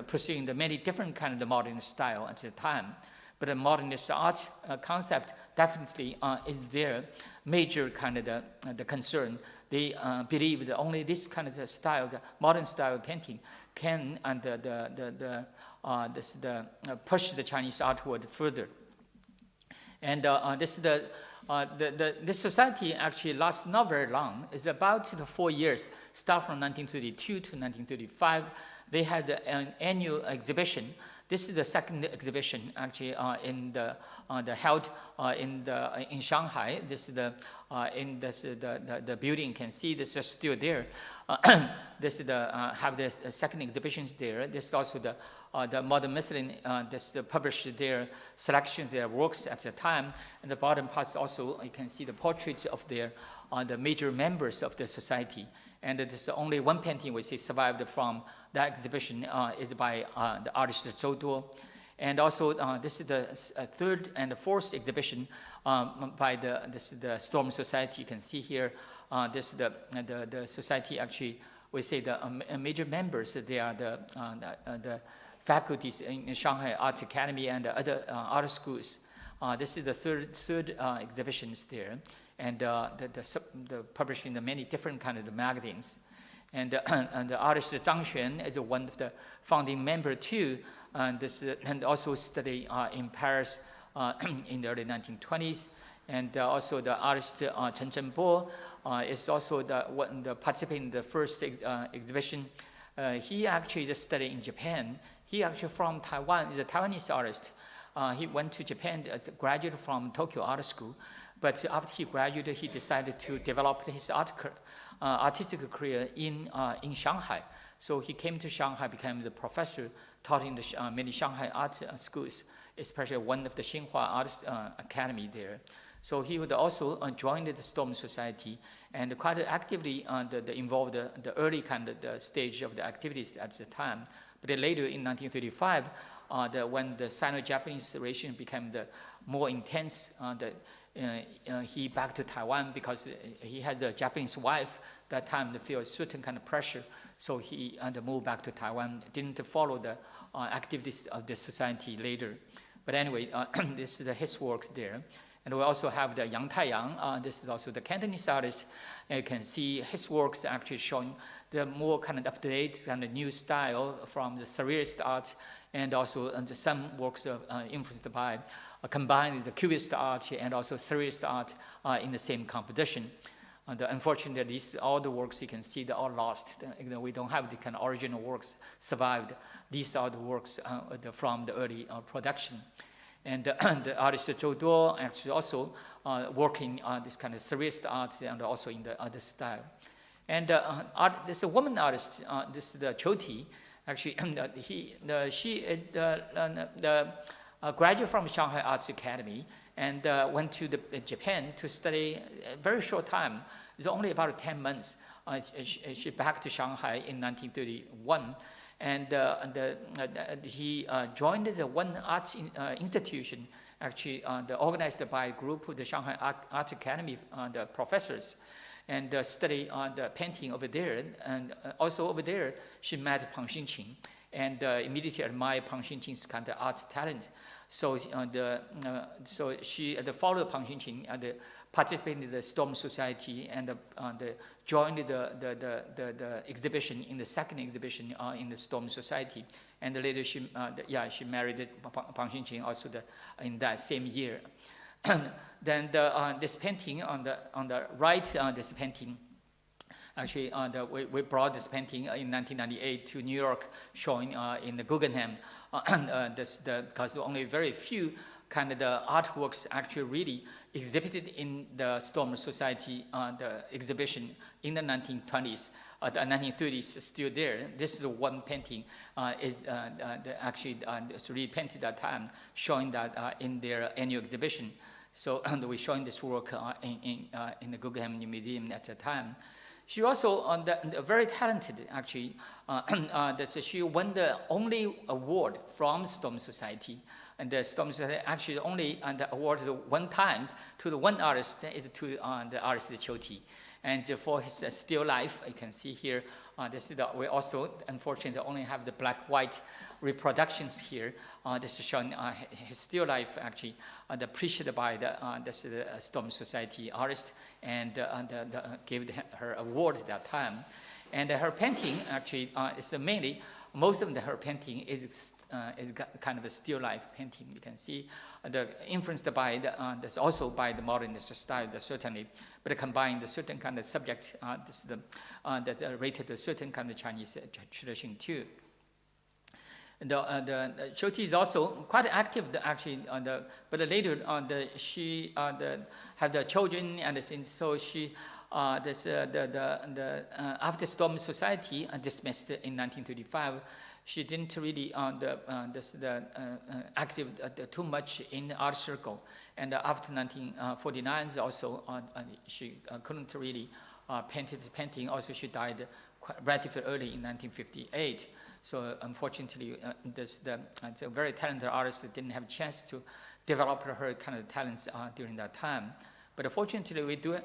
pursuing the many different kind of the modern style at the time. But the modernist art concept definitely is their major kind of the concern. They believe that only this kind of the style, the modern style of painting, can push the Chinese artwork further. And this society actually lasts not very long. It's about 4 years. Start from 1932 to 1935. They had an annual exhibition. This is the second exhibition actually held in Shanghai. This is the building. You can see this is still there. This is have the second exhibitions there. This is also the Modern Miscellany. This published their selection, their works at the time. And the bottom parts also you can see the portraits of the major members of the society. And there's only one painting we see survived from that exhibition is by the artist Zhou Duo. And also this is the third and the fourth exhibition by the Storm Society. You can see here this the society actually, we say the major members. They are the faculties in Shanghai Art Academy and other art schools. This is the third exhibitions there. And the publishing the many different kind of the magazines. And the artist Zhang Xuan is one of the founding member too. And also study in Paris in the early 1920s. And also the artist Chen Zhenbo is also the participating in the first exhibition. He actually just studied in Japan. He actually from Taiwan, is a Taiwanese artist. He went to Japan, graduated from Tokyo Art School. But after he graduated, he decided to develop his artistic career in Shanghai. So he came to Shanghai, became the professor, taught in the many Shanghai art schools, especially one of the Xinhua Art Academy there. So he would also join the Storm Society and quite actively involved the early kind of the stage of the activities at the time. But then later in 1935, when the Sino-Japanese relation became the more intense, he back to Taiwan because he had a Japanese wife that time to feel a certain kind of pressure. So he moved back to Taiwan, didn't follow the activities of the society later. But anyway, this is his works there. And we also have the Yang Taiyang. This is also the Cantonese artist. You can see his works actually showing the more kind of up-to-date kind of new style from the Surrealist art, and also some works influenced by combined the Cubist art and also Surrealist art in the same composition. Unfortunately, all the works you can see, they're all lost. We don't have the kind of original works survived. These are the works from the early production. And the artist Zhou Duo actually also working on this kind of Surrealist art and also in the other style. And this woman artist, this is the Qiu Ti. Actually, she is the graduate from Shanghai Arts Academy and went to Japan to study a very short time. It's only about 10 months. She back to Shanghai in 1931. And he joined the one art institution, actually organized by a group of the Shanghai Art Academy, the professors, and study the painting over there. And also over there, she met Peng Xunqin and immediately admired Peng Xunqin's kind of art talent. So so she followed Pang Xunqin participated in the Storm Society and joined the exhibition in the second exhibition in the Storm Society. And later she married Pang Xunqin also in that same year. Then this painting on the right, this painting, actually we brought this painting in 1998 to New York, showing in the Guggenheim, because only very few kind of the artworks actually really exhibited in the Storm Society the exhibition in the 1920s. The 1930s is still there. This is one painting. It's really painted at that time, showing that in their annual exhibition. So we're showing this work in the Guggenheim Museum at the time. She also very talented, actually. She won the only award from Storm Society. And the Storm Society actually only awarded one time to the one artist, is to the artist Qiu Ti. And for his still life, you can see here, we also, unfortunately, only have the black-white reproductions here. This is showing his still life, actually, appreciated by the Storm Society artist, and gave her award at that time. And her painting, actually, is mainly, most of her painting is kind of a still life painting. You can see influenced by that's also by the modernist style, certainly, but combined the certain kind of subject that related to certain kind of Chinese tradition too. The Qiu Ti is also quite active, actually. But later she had the children and things. So she after Storm Society dismissed in 1935. She didn't really active too much in the art circle, and after 1949 also she couldn't really paint this painting. Also, she died relatively early in 1958. So unfortunately, it's a very talented artist that didn't have a chance to develop her kind of talents during that time. But fortunately, we do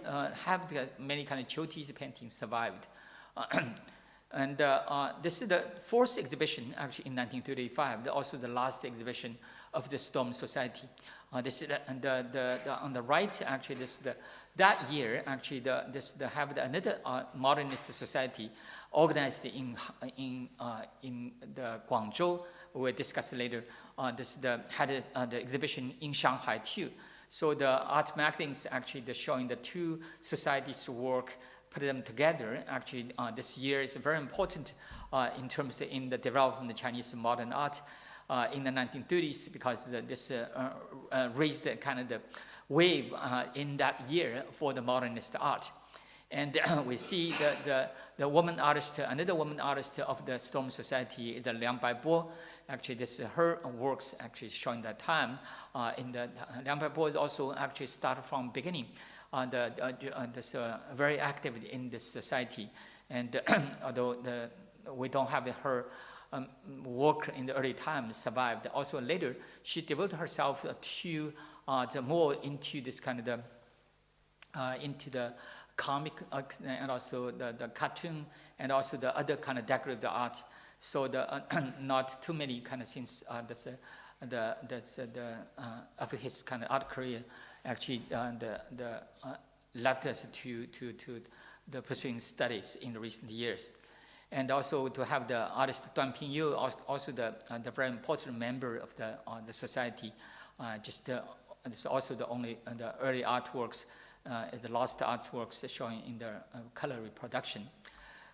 have many kind of Qiu Ti's paintings survived. And this is the fourth exhibition, actually, in 1935. Also the last exhibition of the Storm Society. This is on the right, actually, that year, actually, another modernist society organized in the Guangzhou. We'll discuss later. Had the exhibition in Shanghai too. So the art magazines actually showing the two societies' work, put them together. Actually, this year is very important in terms in the development of Chinese modern art in the 1930s, because this raised the kind of the wave in that year for the modernist art. And we see the woman artist, another woman artist of the Storm Society, the Liang Baibo. Actually, this her works actually showing that time. In the Liang Baibo also actually started from beginning. Very active in this society, and although we don't have her work in the early times survived, also later she devoted herself to more into this kind of into the comic and also the cartoon and also the other kind of decorative art. So not too many kind of things. Of his kind of art career. Actually, left us to the pursuing studies in the recent years, and also to have the artist Duan Pingyu, also the very important member of the society. It's also the only the early artworks, the last artworks showing in the color reproduction.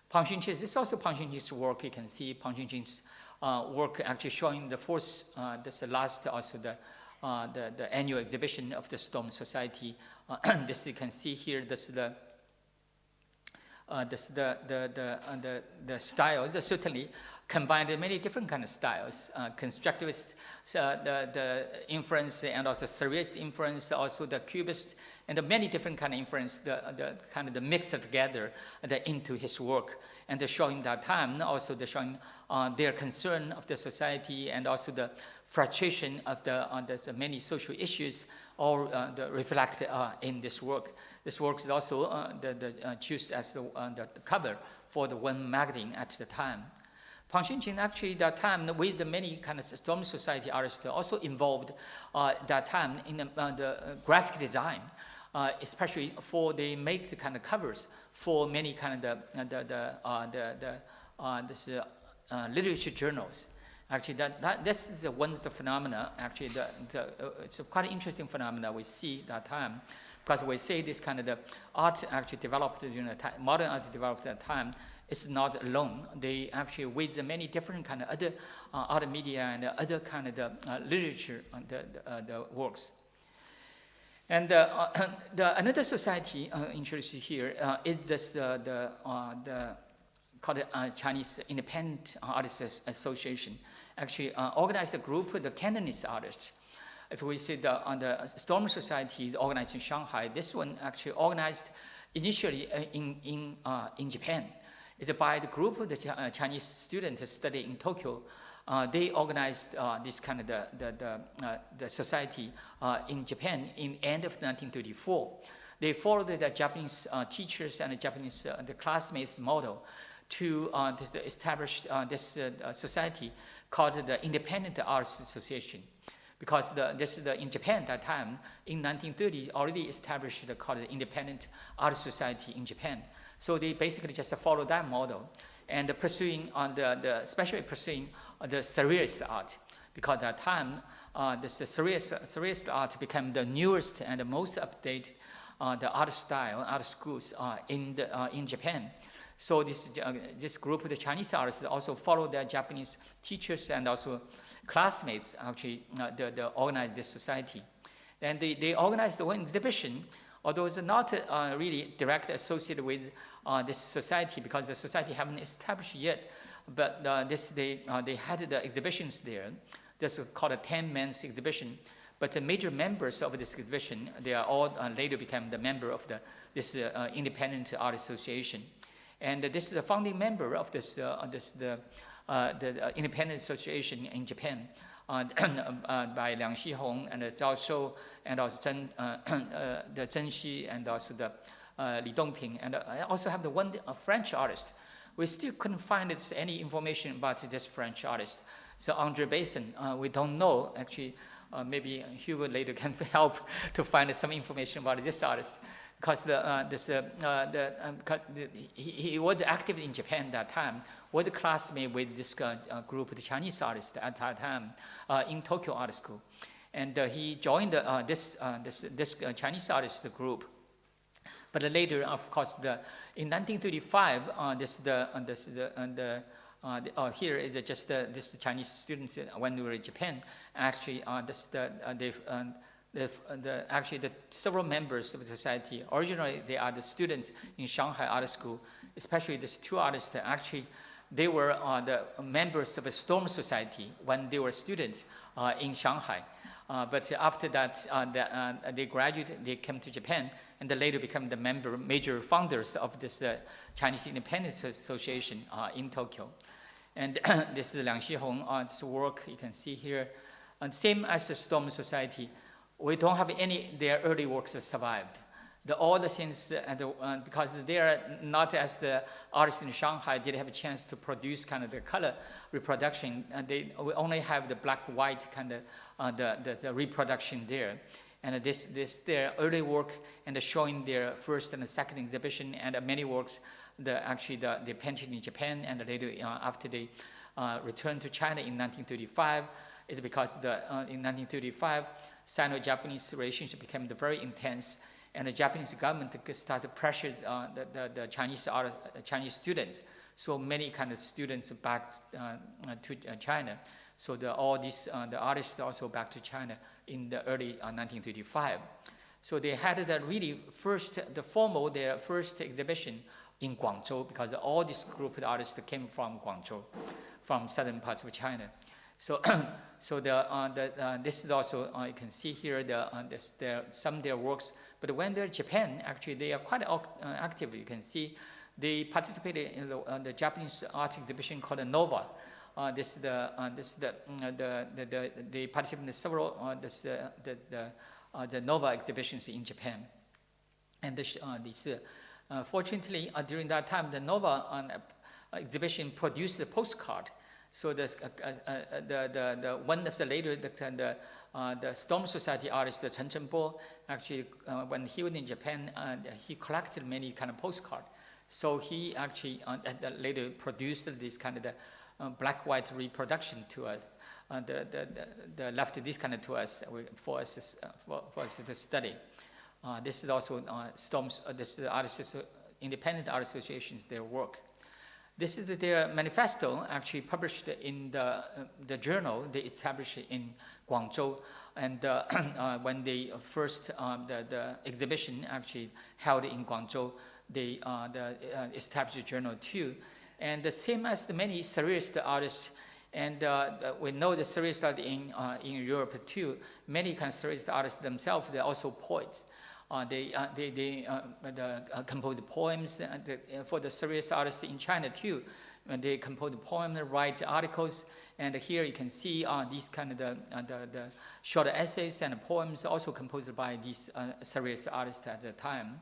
Pang Xunqin, this is also Pang Xunqin's work. You can see Pang Xunqin's work actually showing the fourth, this last also the annual exhibition of the Storm Society. This you can see here. This is the style. They certainly combined many different kind of styles, constructivist, the influence, and also surrealist influence, also the cubist, and the many different kind of influence. The kind of the mixed together into his work, and they're showing that time. Also, they're showing their concern of the society, and also the frustration of the many social issues, all reflected in this work. This work is also choose as the cover for the one magazine at the time. Xunqin actually that time with the many kind of Storm Society artists also involved that time in the graphic design, especially for they make the kind of covers for many kind of literature journals. Actually, this is one of the phenomena. Actually, it's a quite interesting phenomena we see that time, because we say this kind of the art actually developed during the time, modern art developed at that time. It's not alone. They actually with the many different kind of other art media and other kind of the literature, the works. And another society introduced here is this called the Chinese Independent Artists Association. Actually, organized a group of the Cantonese artists. If we see the Storm Society is organized in Shanghai, this one actually organized initially in Japan. It's by the group of the Chinese students studying in Tokyo. They organized this kind of the society in Japan in end of 1934. They followed the Japanese teachers and the Japanese the classmates model to establish this society called the Independent Arts Association. Because in Japan at that time, in 1930, already established called the Independent Art Society in Japan. So they basically just follow that model and pursuing especially pursuing the surrealist art, because at that time this surrealist art became the newest and the most updated the art style, art schools in Japan. So this group of the Chinese artists also follow their Japanese teachers and also classmates actually organized this society. And they organized one exhibition, although it's not really directly associated with this society, because the society haven't established yet, but they had the exhibitions there. This is called a 10-men's exhibition. But the major members of this exhibition, they are all later became the member of this Independent Art Association. And this is the founding member of the Independent Association in Japan, by Liang Xihong and Zhao Shou, and also Zheng Xi, and also Li Dongping, and I also have the one French artist. We still couldn't find any information about this French artist. So André Besson, we don't know actually. Maybe Hugo later can help to find some information about this artist, because he was active in Japan that time, was a classmate with this group of the Chinese artists at that time in Tokyo Art School, and he joined this Chinese artist group. But later, of course, in 1935, here is just this Chinese students when we were in Japan. Actually, actually the several members of the society. Originally, they are the students in Shanghai Art School. Especially these two artists. Actually, they were the members of a Storm Society when they were students in Shanghai. But after that, they graduated. They came to Japan, and they later became the major founders of this Chinese Independence Association in Tokyo. And this is Liang Xihong, this work you can see here. And same as the Storm Society, we don't have any their early works survived. All the things, because they are not as the artists in Shanghai did have a chance to produce kind of the color reproduction. We only have the black-white kind of the reproduction there. And this their early work and showing their first and second exhibition and many works. They painted in Japan, and later after they returned to China in 1935, is because in 1935 Sino-Japanese relationship became very intense, and the Japanese government started pressure the Chinese students. So many kind of students back to China. So all these the artists also back to China in the early 1935. So they had their first exhibition in Guangzhou, because all this group of artists came from Guangzhou, from southern parts of China. So, this is also you can see here some of their works. But when they're in Japan, actually they are quite active. You can see they participated in the Japanese art exhibition called the Nova. They participated in several the Nova exhibitions in Japan, and fortunately, during that time, the Nova exhibition produced a postcard So the one of the later the Storm Society artist Chen Chenpo, actually when he was in Japan, he collected many kind of postcards. So he actually later produced this kind of the black-white reproduction to us. The left this kind of to us for us to study. This is also Storm's. This is the independent art associations, their work. This is their manifesto, actually published in the journal they established in Guangzhou. And when they first the exhibition actually held in Guangzhou, they established a journal too. And the same as the many surrealist artists, and we know the surrealist art in Europe too. Many kind of surrealist artists themselves, they're also poets. They compose poems for the surrealist artists in China too. They compose poems, write articles, and here you can see these kind of the short essays and poems also composed by these surrealist artists at the time.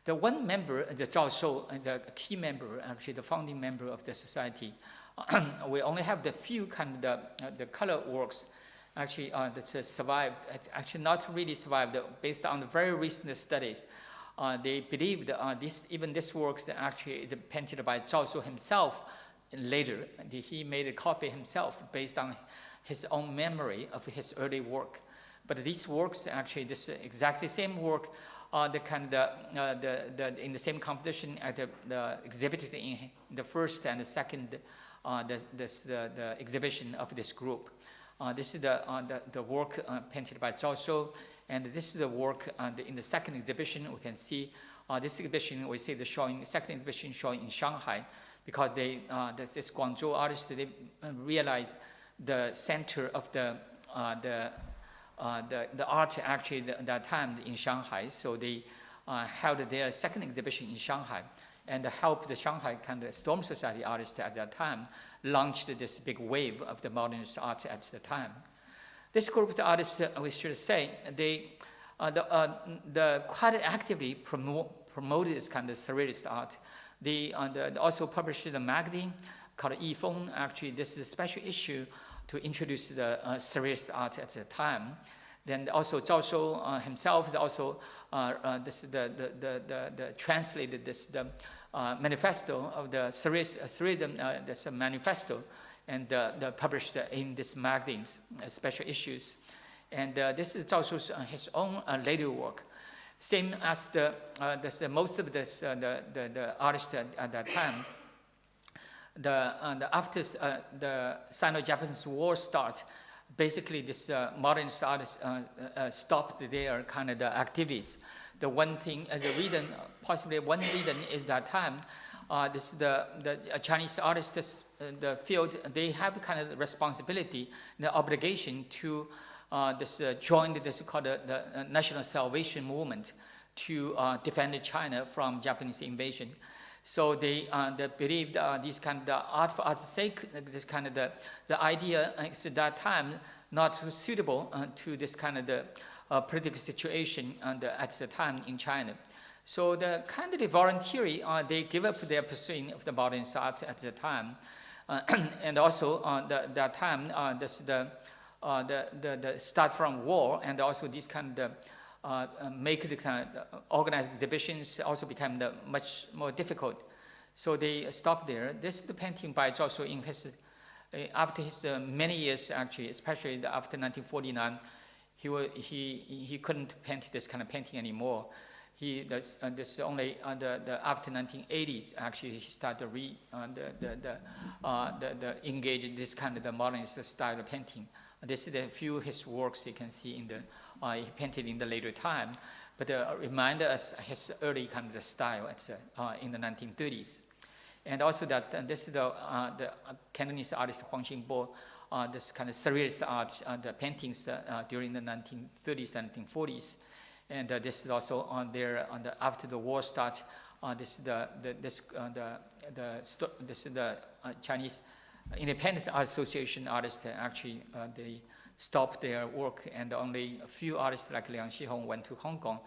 The one member, the Zhao Shou, the key member, actually the founding member of the society, we only have the few kind of the color works. Actually, that survived. Actually, not really survived. Based on the very recent studies, they believe that this works actually is painted by Zhao Shou himself. Later, he made a copy himself based on his own memory of his early work. But these works actually, this exactly same work, the kind of in the same competition at the exhibited in the first and the second the exhibition of this group. This is the work painted by Zhao Shou, and this is the work in the second exhibition. We can see this exhibition. We see the second exhibition showing in Shanghai, because this Guangzhou artists, they realized the center of the art actually at that time in Shanghai. So they held their second exhibition in Shanghai, and helped the Shanghai kind of Storm Society artists at that time launched this big wave of the modernist art at the time. This group of artists, we should say, they quite actively promoted this kind of surrealist art. They also published a magazine called Yifeng. Actually, this is a special issue to introduce the surrealist art at the time. Then also Zhao Shou himself also translated this manifesto of the surrealism, this manifesto, and published in this magazines, special issues. And this is Zhao Shou's his own later work. Same as most of the artists at that time. After the Sino-Japanese War starts, basically this modernist artists stopped their kind of the activities. The one thing, the reason, possibly one reason is that time, the Chinese artists, the field, they have kind of responsibility, the obligation to join this called the National Salvation Movement to defend China from Japanese invasion. So they believed this kind of the art for art's sake, this kind of the idea is at that time not suitable to this kind of the political situation at the time in China. So the kind of the voluntary, they give up their pursuing of the modernist art at the time, and also that time the start from war, and also this kind of make the kind of organized exhibitions also became much more difficult. So they stopped there. This is the painting by Zhao Shou in his after his many years actually, especially after 1949. He couldn't paint this kind of painting anymore. This only after 1980s actually he started engage in this kind of the modernist style of painting. This is a few his works you can see in he painted in the later time, but remind us his early kind of the style in the 1930s. And also that this is the Cantonese artist Huang Xingbo, this kind of surrealist art, the paintings during the 1930s and 1940s. And this is also on there after the war starts. This is the Chinese Independent Art Association artists actually they stopped their work, and only a few artists like Liang Xihong went to Hong Kong,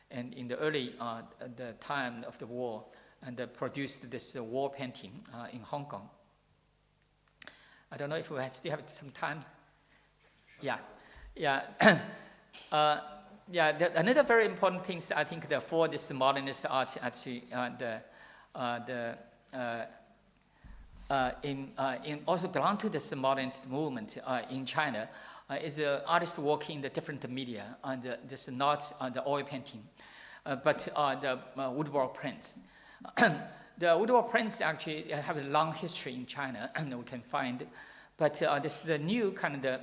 and in the early the time of the war, and produced this war painting in Hong Kong. I don't know if we still have some time. Yeah, yeah. Yeah, another very important thing I think that for this modernist art actually in also belong to this modernist movement in China is the artists working in the different media this not the oil painting, but the woodwork prints. The woodwork prints actually have a long history in China, and we can find, but this is the new kind of the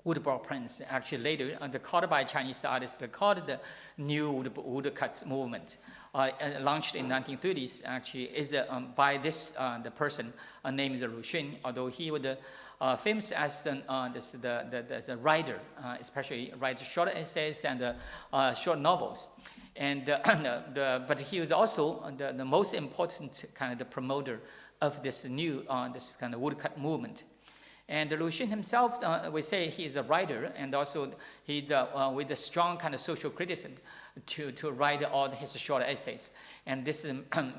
woodwork prints actually later called by Chinese artists, called the new woodcut movement, launched in 1930s. Actually, is by this the person named Lu Xun, although he was famous as the writer, especially writes short essays and short novels. And but he was also the most important kind of the promoter of this new this kind of woodcut movement. And Lu Xun himself, we say he is a writer, and also he with a strong kind of social criticism to write all his short essays, and this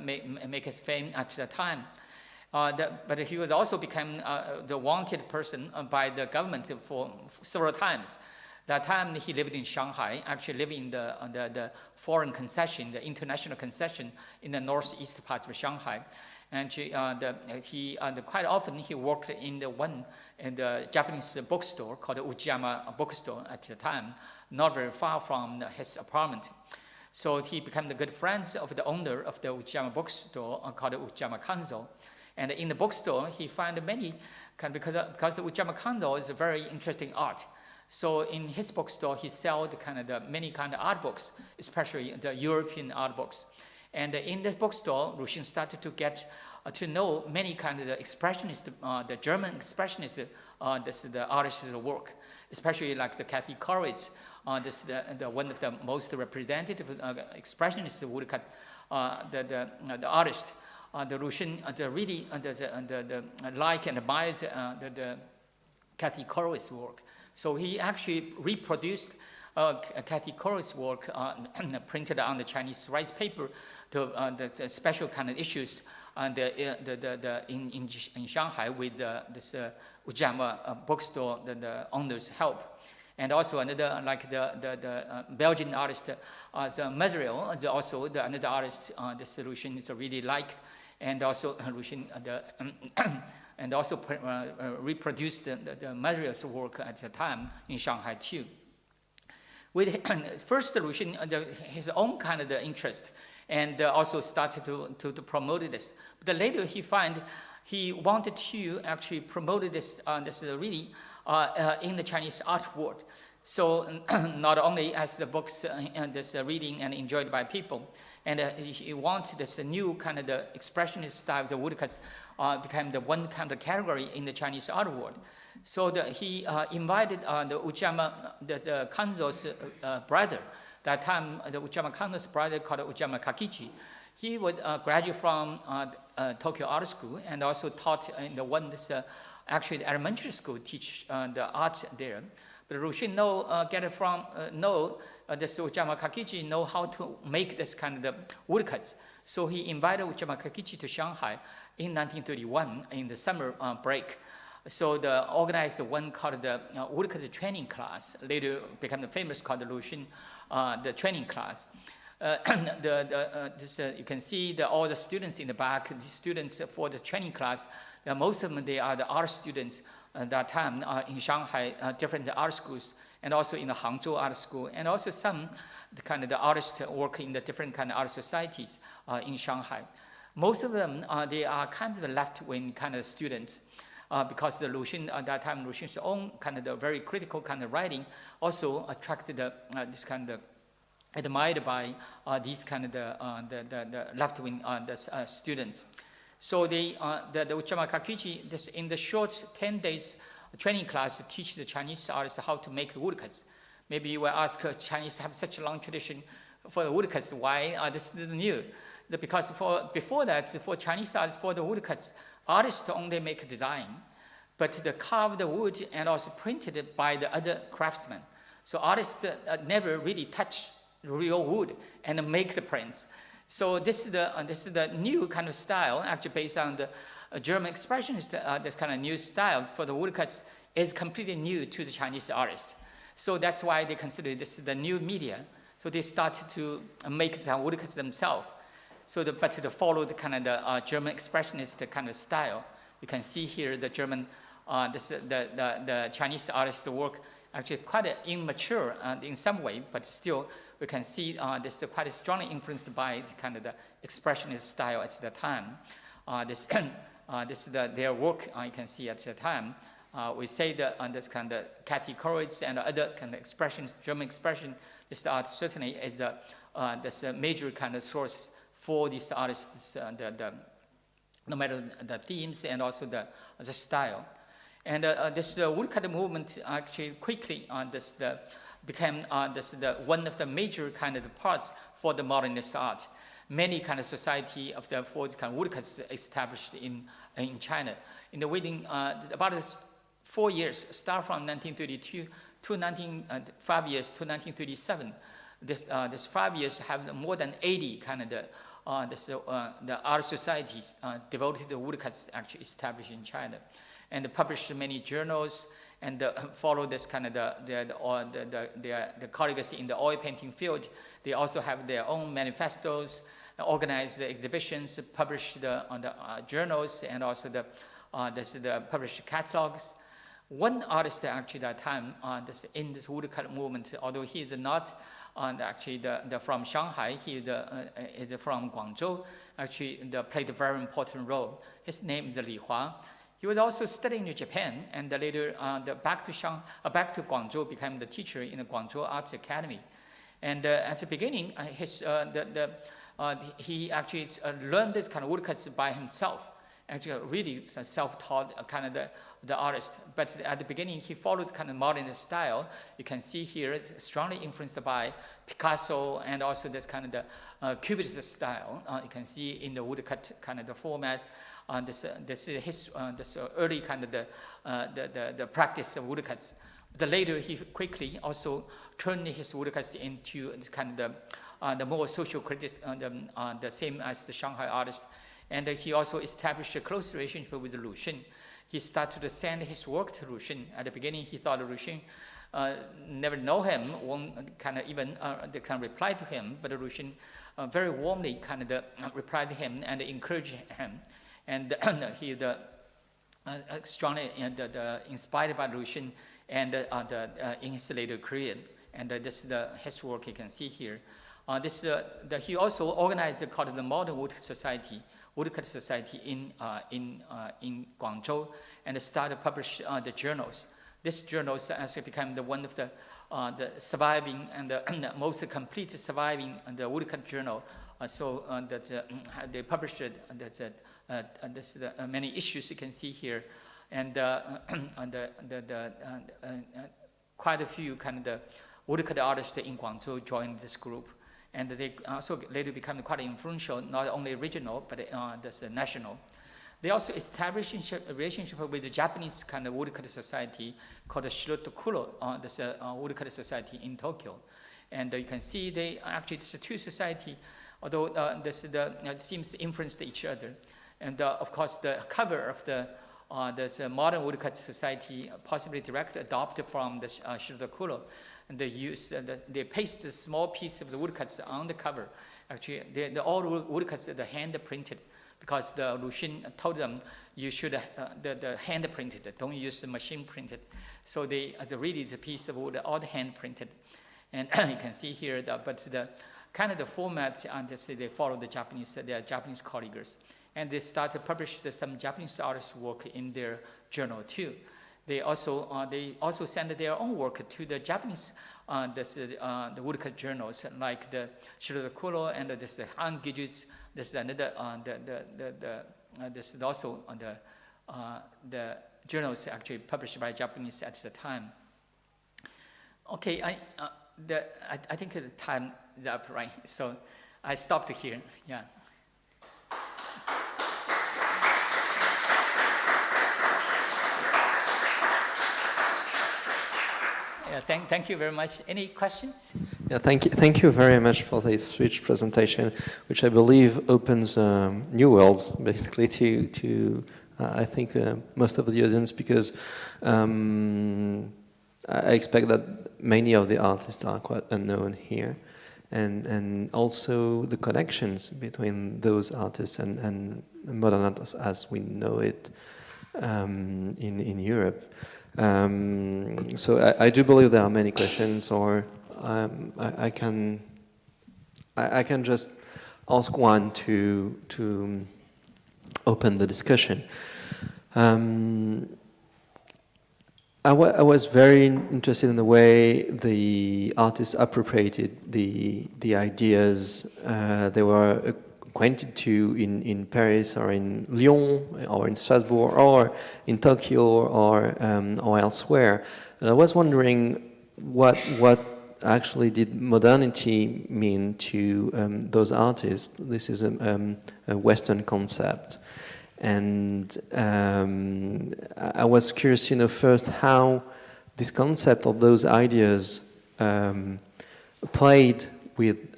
make his fame at the time. But he was also become the wanted person by the government for several times. That time he lived in Shanghai, actually living in the foreign concession, the international concession in the northeast part of Shanghai. And quite often he worked in the Japanese bookstore called the Ujiyama bookstore at the time, not very far from his apartment. So he became the good friends of the owner of the Ujiyama bookstore called the Ujiyama Kanzo. And in the bookstore, he found many, because the Ujiyama Kanzo is a very interesting art. So in his bookstore, he sold many kind of art books, especially the European art books. And in the bookstore, Lu Xun started to get to know many kind of the expressionist, the German expressionist, the artist's work, especially like the Kathy Koretz, the one of the most representative expressionist woodcut, the artist. The Lu Xun really like and admired the Kathy Koretz's work. So he actually reproduced Kathy Koretz's work printed on the Chinese rice paper to the special kind of issues in Shanghai with this Ujiyama bookstore, the owner's help. And also another, like the Belgian artist, the Mazriel, also another artist, the solution is really liked. And also Lu Xun, and also reproduced the Mazriel's work at the time in Shanghai too. With first Lu Xun, his own kind of the interest, and also started to promote this. But later he wanted to actually promote this really in the Chinese art world. So not only as the books and this reading and enjoyed by people, and he wanted this new kind of the expressionist style of the woodcuts became the one kind of category in the Chinese art world. So he invited the Ujiyama, the Kanzo's brother. That time, the Ujiyama Kanzo's brother called Ujiyama Kakichi. He would graduate from Tokyo Art School and also taught in the one that's actually the elementary school teach the art there. But Lu Xun this Ujiyama Kakichi know how to make this kind of the woodcuts. So he invited Ujiyama Kakichi to Shanghai in 1931 in the summer break. So the organized one called the woodcut training class, later became the famous called the Lu Xun, the training class. You can see all the students in the back, the students for the training class, most of them, they are the art students at that time in Shanghai, different art schools, and also in the Hangzhou Art School, and also some the artists work in the different kind of art societies in Shanghai. Most of them, they are kind of the left-wing kind of students, because the Lu Xun, at that time, Lu Xun's own kind of the very critical kind of writing also attracted this kind of admired by these kind of the left-wing students. So the Ujiyama Kakichi, in the short 10 days training class to teach the Chinese artists how to make the woodcuts. Maybe you will ask, Chinese have such a long tradition for the woodcuts, why this is new? Because before that, for Chinese artists, for the woodcuts, artists only make a design, but they carve the wood and also printed it by the other craftsmen. So artists never really touch real wood and make the prints. So this is the new kind of style, actually based on German expressionist, this kind of new style for the woodcuts is completely new to the Chinese artists. So that's why they consider this the new media. So they started to make the woodcuts themselves. So but to follow the kind of the German expressionist kind of style. You can see here the German, the Chinese artist's work actually quite immature in some way, but still we can see this is quite strongly influenced by the kind of the expressionist style at the time. This is their work you can see at the time. We say that this kind of categories and other kind of expressions, German expression, this art certainly is this major kind of source for these artists, no matter the themes and also the style. And this woodcut movement actually quickly became one of the major kind of parts for the modernist art. Many kind of society of the for kind of woodcuts established in China. In the within about 4 years, start from 1932 to 5 years to 1937. This 5 years have more than 80 kind of the art societies devoted to woodcuts actually established in China, and published many journals and follow this kind of the colleagues in the oil painting field. They also have their own manifestos, organize the exhibitions, publish the journals, and also the published catalogs. One artist actually at that time in this woodcut movement, although he is not actually from Shanghai, he is from Guangzhou, actually played a very important role. His name is Li Hua. He was also studying in Japan, and later back to Guangzhou, became the teacher in the Guangzhou Arts Academy. And at the beginning, he actually learned this kind of woodcuts by himself. Actually, really self-taught kind of the artist. But at the beginning, he followed kind of modernist style. You can see here, it's strongly influenced by Picasso and also this kind of the Cubist style. You can see in the woodcut kind of the format. This early kind of the practice of woodcuts. But later, he quickly also turned his woodcuts into kind of the more social critics, the same as the Shanghai artist. And he also established a close relationship with Lu Xun. He started to send his work to Lu Xun. At the beginning, he thought Lu Xun never know him, won't kind of even they can reply to him. But Lu Xun very warmly kind of replied to him and encouraged him. And he strongly inspired by Lu Xun and in his later career. And this is his work you can see here. He also organized called the Modern Woodcut Society in Guangzhou, and started to publish the journals. This journals actually became one of the surviving and the most complete surviving the woodcut journal. They published many issues you can see here, and quite a few kind of the woodcut artists in Guangzhou joined this group. And they also later become quite influential, not only regional, but national. They also established a relationship with the Japanese kind of woodcut society called the Shirotokuro, this woodcut society in Tokyo. And you can see they actually, these two societies, although seems to influence each other. And of course, the cover of this modern woodcut society possibly directly adopted from the Shirotokuro. And they paste a small piece of the woodcuts on the cover. Actually, all woodcuts are hand printed, because the Lu Xun told them you should the hand printed, don't use the machine printed. So they really the piece of wood all hand printed, and you can see here but the kind of the format they follow their Japanese colleagues, and they start to publish some Japanese artists' work in their journal too. They also send their own work to the Japanese the woodcut journals like the Shirotokuro and this Hangijutsu. This is another this is also the journals actually published by Japanese at the time. Okay, I think the time is up, right? So I stopped here. Yeah. Yeah, thank you very much. Any questions? Yeah, thank you very much for this rich presentation, which I believe opens new worlds, basically, to I think most of the audience, because I expect that many of the artists are quite unknown here, and also the connections between those artists and modern art as we know it in Europe. So I do believe there are many questions, or I can just ask one to open the discussion. I was very interested in the way the artists appropriated the ideas they were acquainted to in Paris or in Lyon or in Strasbourg or in Tokyo or elsewhere. And I was wondering what actually did modernity mean to those artists. This is a Western concept. And I was curious, first how this concept of those ideas played with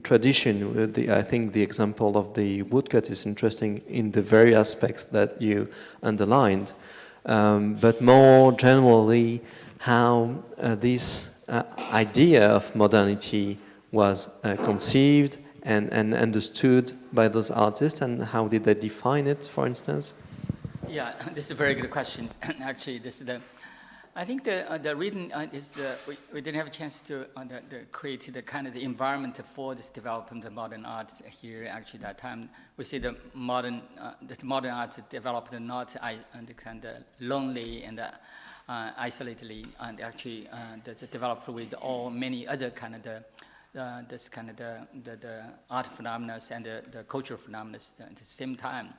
tradition. I think the example of the woodcut is interesting in the very aspects that you underlined. But more generally, how this idea of modernity was conceived and understood by those artists, and how did they define it, for instance? Yeah, this is a very good question. Actually, this is I think the reason is we didn't have a chance to create the kind of the environment for this development of modern art here. Actually, that time we see the modern art developed not kind of lonely and isolatedly, and actually developed with many other kind of the art phenomena and the cultural phenomena at the same time.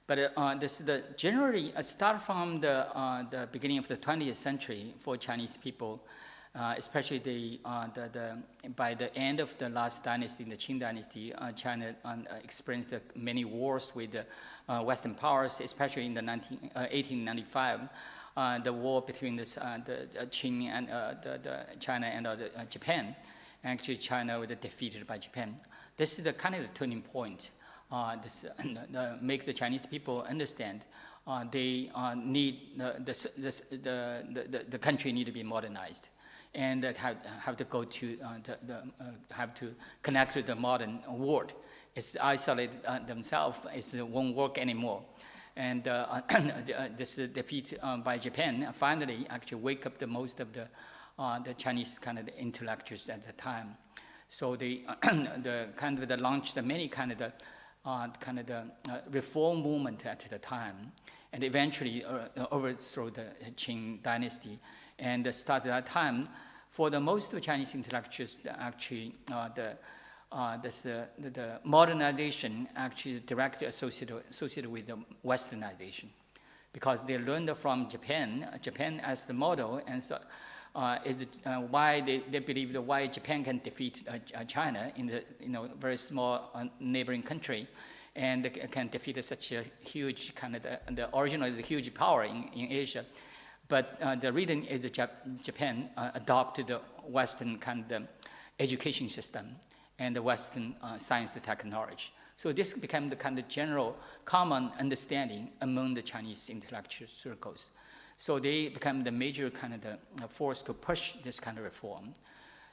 But this is generally start from the beginning of the 20th century for Chinese people, especially by the end of the last dynasty, the Qing dynasty. China experienced many wars with Western powers, especially in the 1895. The war between the Qing and the China and Japan. Actually, China was defeated by Japan. This is the kind of turning point. Make the Chinese people understand they need the country need to be modernized, and have to go to have to connect with the modern world. It's isolated themselves. It won't work anymore. And this defeat by Japan finally actually wake up the most of the Chinese kind of intellectuals at the time. So they launched many kind of the reform movement at the time, and eventually overthrow the Qing dynasty. And started that time for the most of Chinese intellectuals, actually the modernization actually directly associated with the westernization, because they learned from Japan as the model, and so is why they believe that why Japan can defeat China in the very small neighboring country, and can defeat such a huge kind of the original is a huge power in Asia. But the reason is that Japan adopted the Western kind of education system and the Western science and technology. So this became the kind of general common understanding among the Chinese intellectual circles. So they become the major kind of the force to push this kind of reform.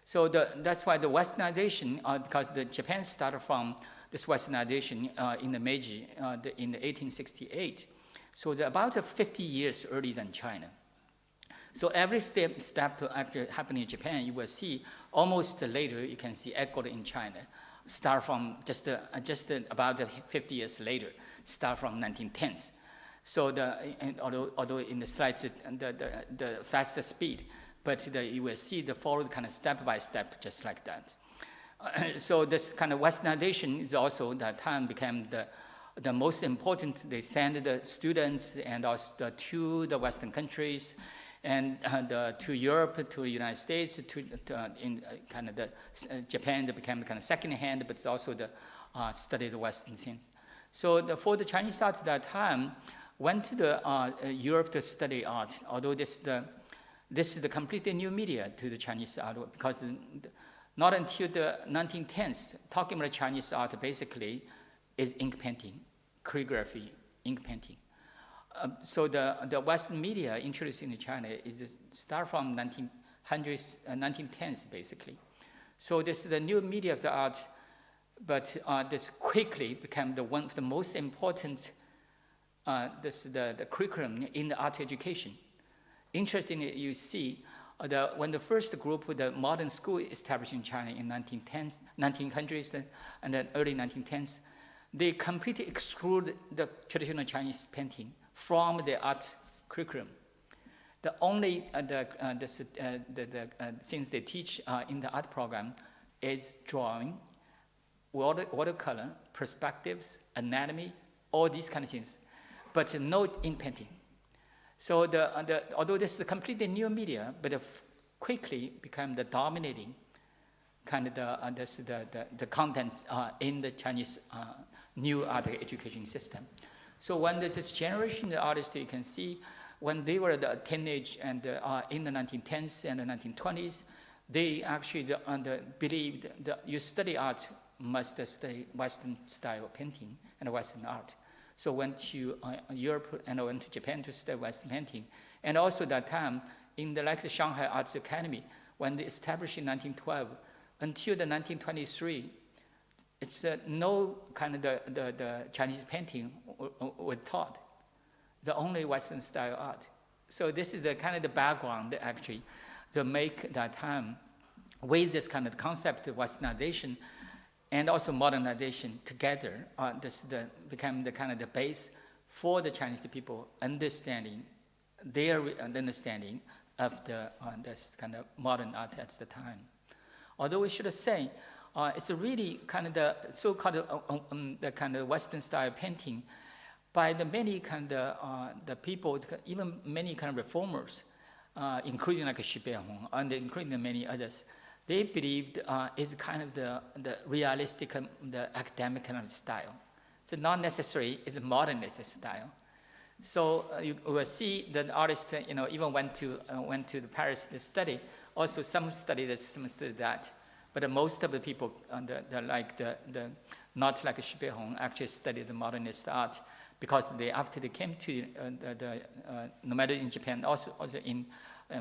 So that's why the westernization, because the Japan started from this westernization in the Meiji in 1868. So they're about 50 years earlier than China. So every step after happening in Japan, you will see almost later, you can see École in China, start from just about 50 years later, start from 1910s. So although in the slides, the faster speed, but you will see the followed kind of step by step, just like that. So this kind of westernization is also that time became the most important. They send the students and also to the Western countries, and to Europe, to the United States, in kind of the Japan, that became kind of second hand, but it's also the study the Western things. So for the Chinese arts at that time, went to the Europe to study art. Although this this is the completely new media to the Chinese art, because not until the 1910s, talking about Chinese art basically is ink painting, calligraphy, ink painting. So the Western media introduced in China is start from 1900s, 1910s basically. So this is the new media of the art, but this quickly became one of the most important the curriculum in the art education. Interestingly, you see when the first group with the modern school established in China in 1900s and then early 1910s, they completely exclude the traditional Chinese painting from the art curriculum. The only things they teach in the art program is drawing, watercolor, perspectives, anatomy, all these kind of things, but no ink painting. So although this is a completely new media, but it quickly became the dominating kind of the contents in the Chinese new art education system. So when this generation of artists, you can see when they were the teenage and in the 1910s and the 1920s, they actually believed that you study art must study Western style painting and Western art. So went to Europe and went to Japan to study Western painting. And also that time, in the Shanghai Arts Academy, when they established in 1912, until the 1923, it's no kind of the Chinese painting was taught, the only Western style art. So this is the kind of the background actually to make that time with this kind of concept of Westernization and also modernization together. This became the kind of the base for the Chinese people understanding their understanding of this kind of modern art at the time. Although we should say, it's really kind of the so-called the kind of Western style painting by the many kind of the people, even many kind of reformers, including like Xu Beihong and including many others. They believed is kind of the realistic, the academic kind of style. So not necessarily is a modernist style. So you will see that artists, even went to Paris to study. Also, some study this, some study that. But most of the people, not like Xu Beihong, actually studied the modernist art because after they came to no matter in Japan, also in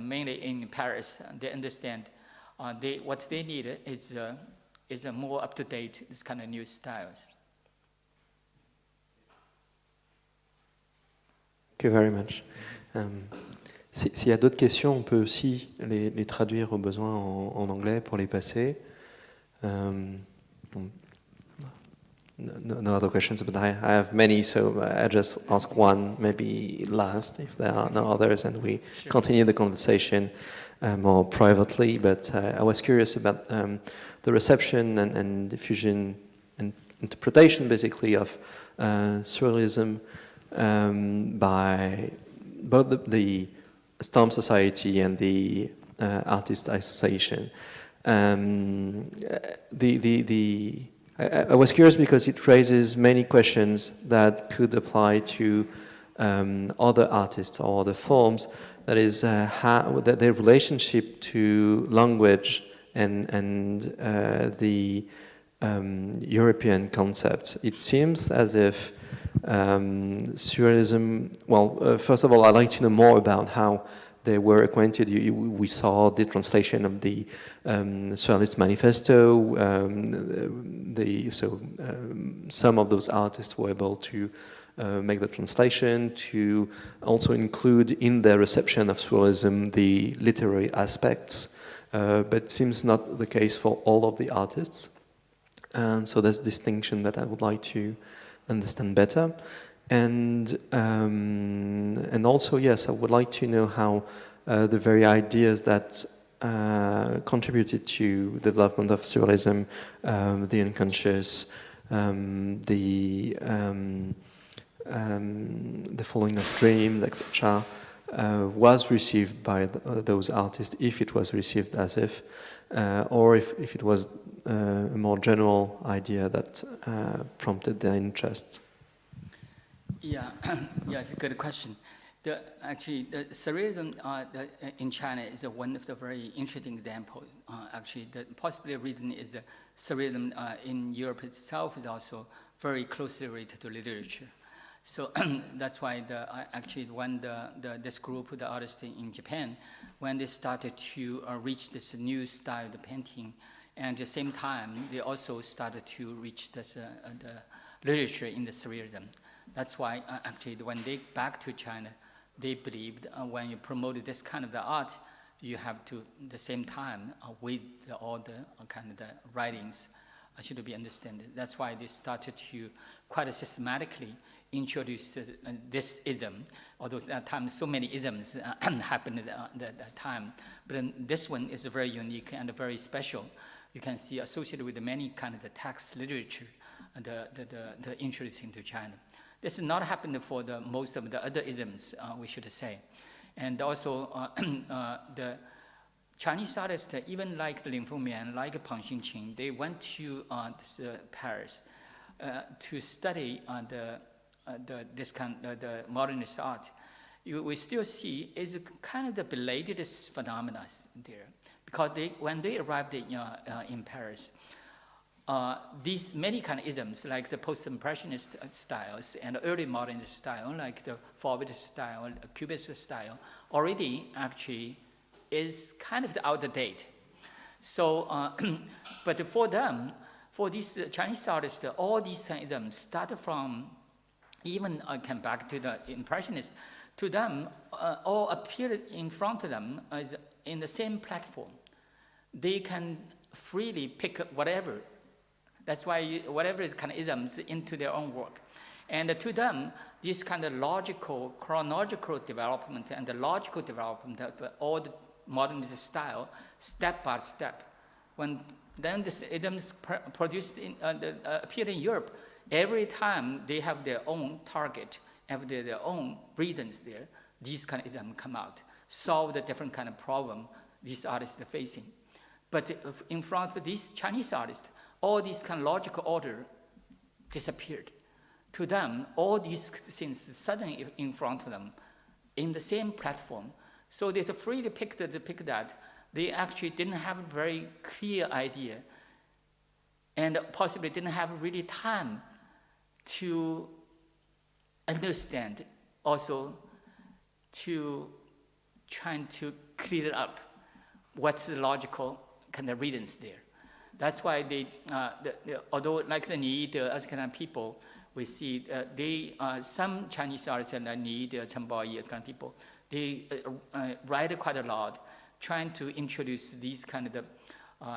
mainly in Paris, they understand what they need is a more up to date, this kind of new styles. Thank you very much. S'il y a d'autres questions, on peut aussi les traduire au besoin en anglais pour les passer. No other questions, but I have many, so I just ask one, maybe last, if there are no others, and we continue the conversation more privately. But I was curious about the reception and diffusion and interpretation, basically, of surrealism by both the Stamp Society and the Artist Association. I was curious because it raises many questions that could apply to other artists or other forms. That is, their relationship to language and the European concepts. It seems as if surrealism, first of all, I'd like to know more about how they were acquainted. We saw the translation of the Surrealist Manifesto. Some of those artists were able to make the translation, to also include in their reception of surrealism the literary aspects, but it seems not the case for all of the artists. And so there's distinction that I would like to understand better. And also, yes, I would like to know how the very ideas that contributed to the development of surrealism, the unconscious, the following of dreams, etc., was received by those artists, if it was received as if, or if it was a more general idea that prompted their interest. Yeah, it's a good question. Actually, the surrealism in China is one of the very interesting examples. Actually, the possible reason is that surrealism in Europe itself is also very closely related to literature. So that's why actually when this group, the artists in Japan, when they started to reach this new style of painting, and at the same time, they also started to reach this, the literature in the surrealism. That's why actually when they back to China, they believed when you promote this kind of the art, you have to, at the same time, with all the kind of the writings should be understood. That's why they started to quite systematically introduce this ism, although at that time so many isms happened at that time. But this one is very unique and very special. You can see associated with many kind of the text literature, the introduced into China. This has not happened for the most of the other isms, we should say. And also the Chinese artists, even like Lin Fengmian, like Pang Xunqin, they went to Paris to study the modernist art. We still see is kind of the belated phenomena there, because when they arrived in Paris, these many kind of isms, like the post-impressionist styles and early modernist style, like the Fauvist style, Cubist style, already actually is kind of out of date. So, but for them, for these Chinese artists, all these isms started from, even I come back to the impressionists, to them, all appeared in front of them as in the same platform. They can freely pick whatever. That's why whatever is kind of isms into their own work. And to them, this kind of logical, chronological development and the logical development of all the modernist style, step by step. When then the isms produced appeared in Europe, every time they have their own target, have their own reasons there, these kind of isms come out, solve the different kind of problem these artists are facing. But in front of these Chinese artists, all these kind of logical order disappeared. To them, all these things suddenly in front of them, in the same platform. So they freely pick that. They actually didn't have a very clear idea, and possibly didn't have really time to understand, also to trying to clear up what's the logical kind of reasons there. That's why they, although like the Ni, the other kind of people, we see some Chinese artists and the Ni, the Chen Baoyi, kind of people, they write quite a lot, trying to introduce these kind of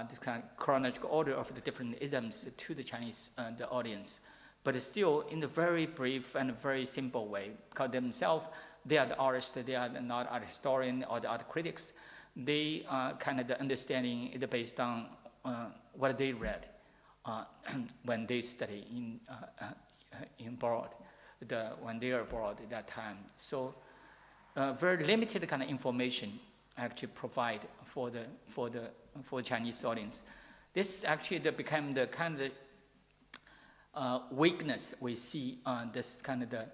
this kind of chronological order of the different isms to the Chinese the audience, but still in a very brief and very simple way. Because themselves, they are the artists, they are not art historian or the art critics. They kind of the understanding is based on what they read when they study in abroad, when they are abroad at that time. So very limited kind of information actually provide for the Chinese audience. This actually became the kind of weakness we see on this kind of the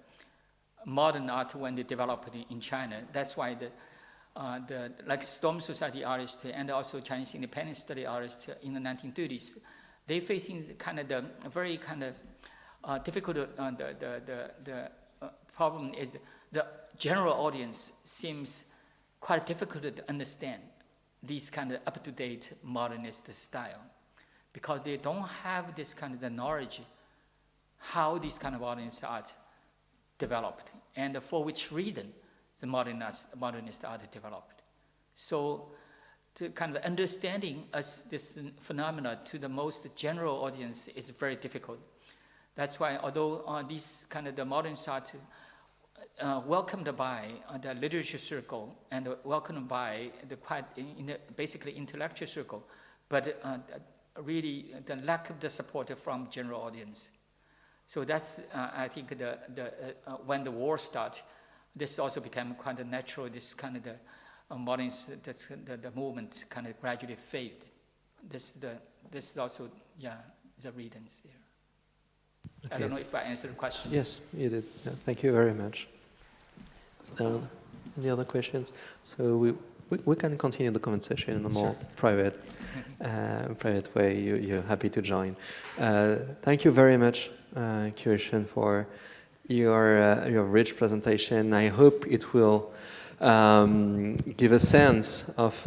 modern art when they developed in China. That's why like Storm Society artists and also Chinese independent study artists in the 1930s, they facing kind of the very kind of difficult. The problem is the general audience seems quite difficult to understand these kind of up-to-date modernist style, because they don't have this kind of the knowledge how this kind of modernist art developed and for which reason the modernist art developed. So to kind of understanding this phenomena to the most general audience is very difficult. That's why although these kind of the modernist art welcomed by the literature circle and welcomed by the basically intellectual circle, but really the lack of the support from general audience. So that's I think when the war started, this also became kind of natural. This kind of the modernist the movement kind of gradually faded. This is also the reasons there. Okay. I don't know if I answered the question. Yes, you did. Yeah, thank you very much. Is there any other questions? So we can continue the conversation in a more private way. You're happy to join. Thank you very much, Kuiyi Shen, for your rich presentation. I hope it will give a sense of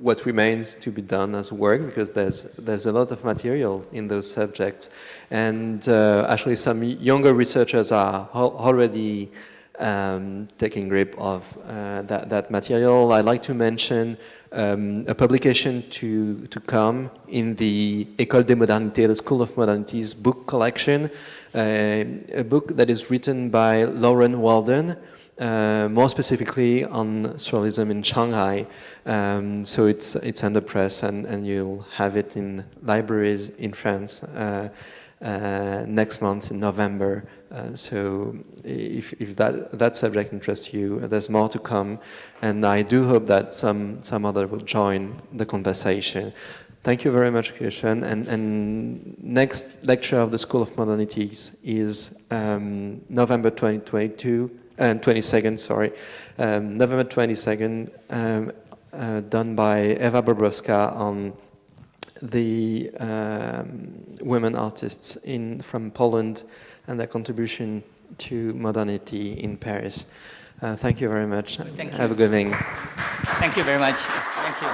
what remains to be done as work, because there's a lot of material in those subjects, and actually some younger researchers are already taking grip of that material. I'd like to mention a publication to come in the École des modernités, the School of Modernities book collection, a book that is written by Lauren Walden, more specifically on surrealism in Shanghai. So it's under press, and you'll have it in libraries in France next month in November. So if that subject interests you, there's more to come, and I do hope that some other will join the conversation. Thank you very much, Kuiyi Shen. And next lecture of the School of Modernities is November 22nd, sorry, November 22nd, done by Eva Bobrowska on the women artists from Poland and their contribution to modernity in Paris. Thank you very much. Thank you. Have a good evening. Thank you very much. Thank you.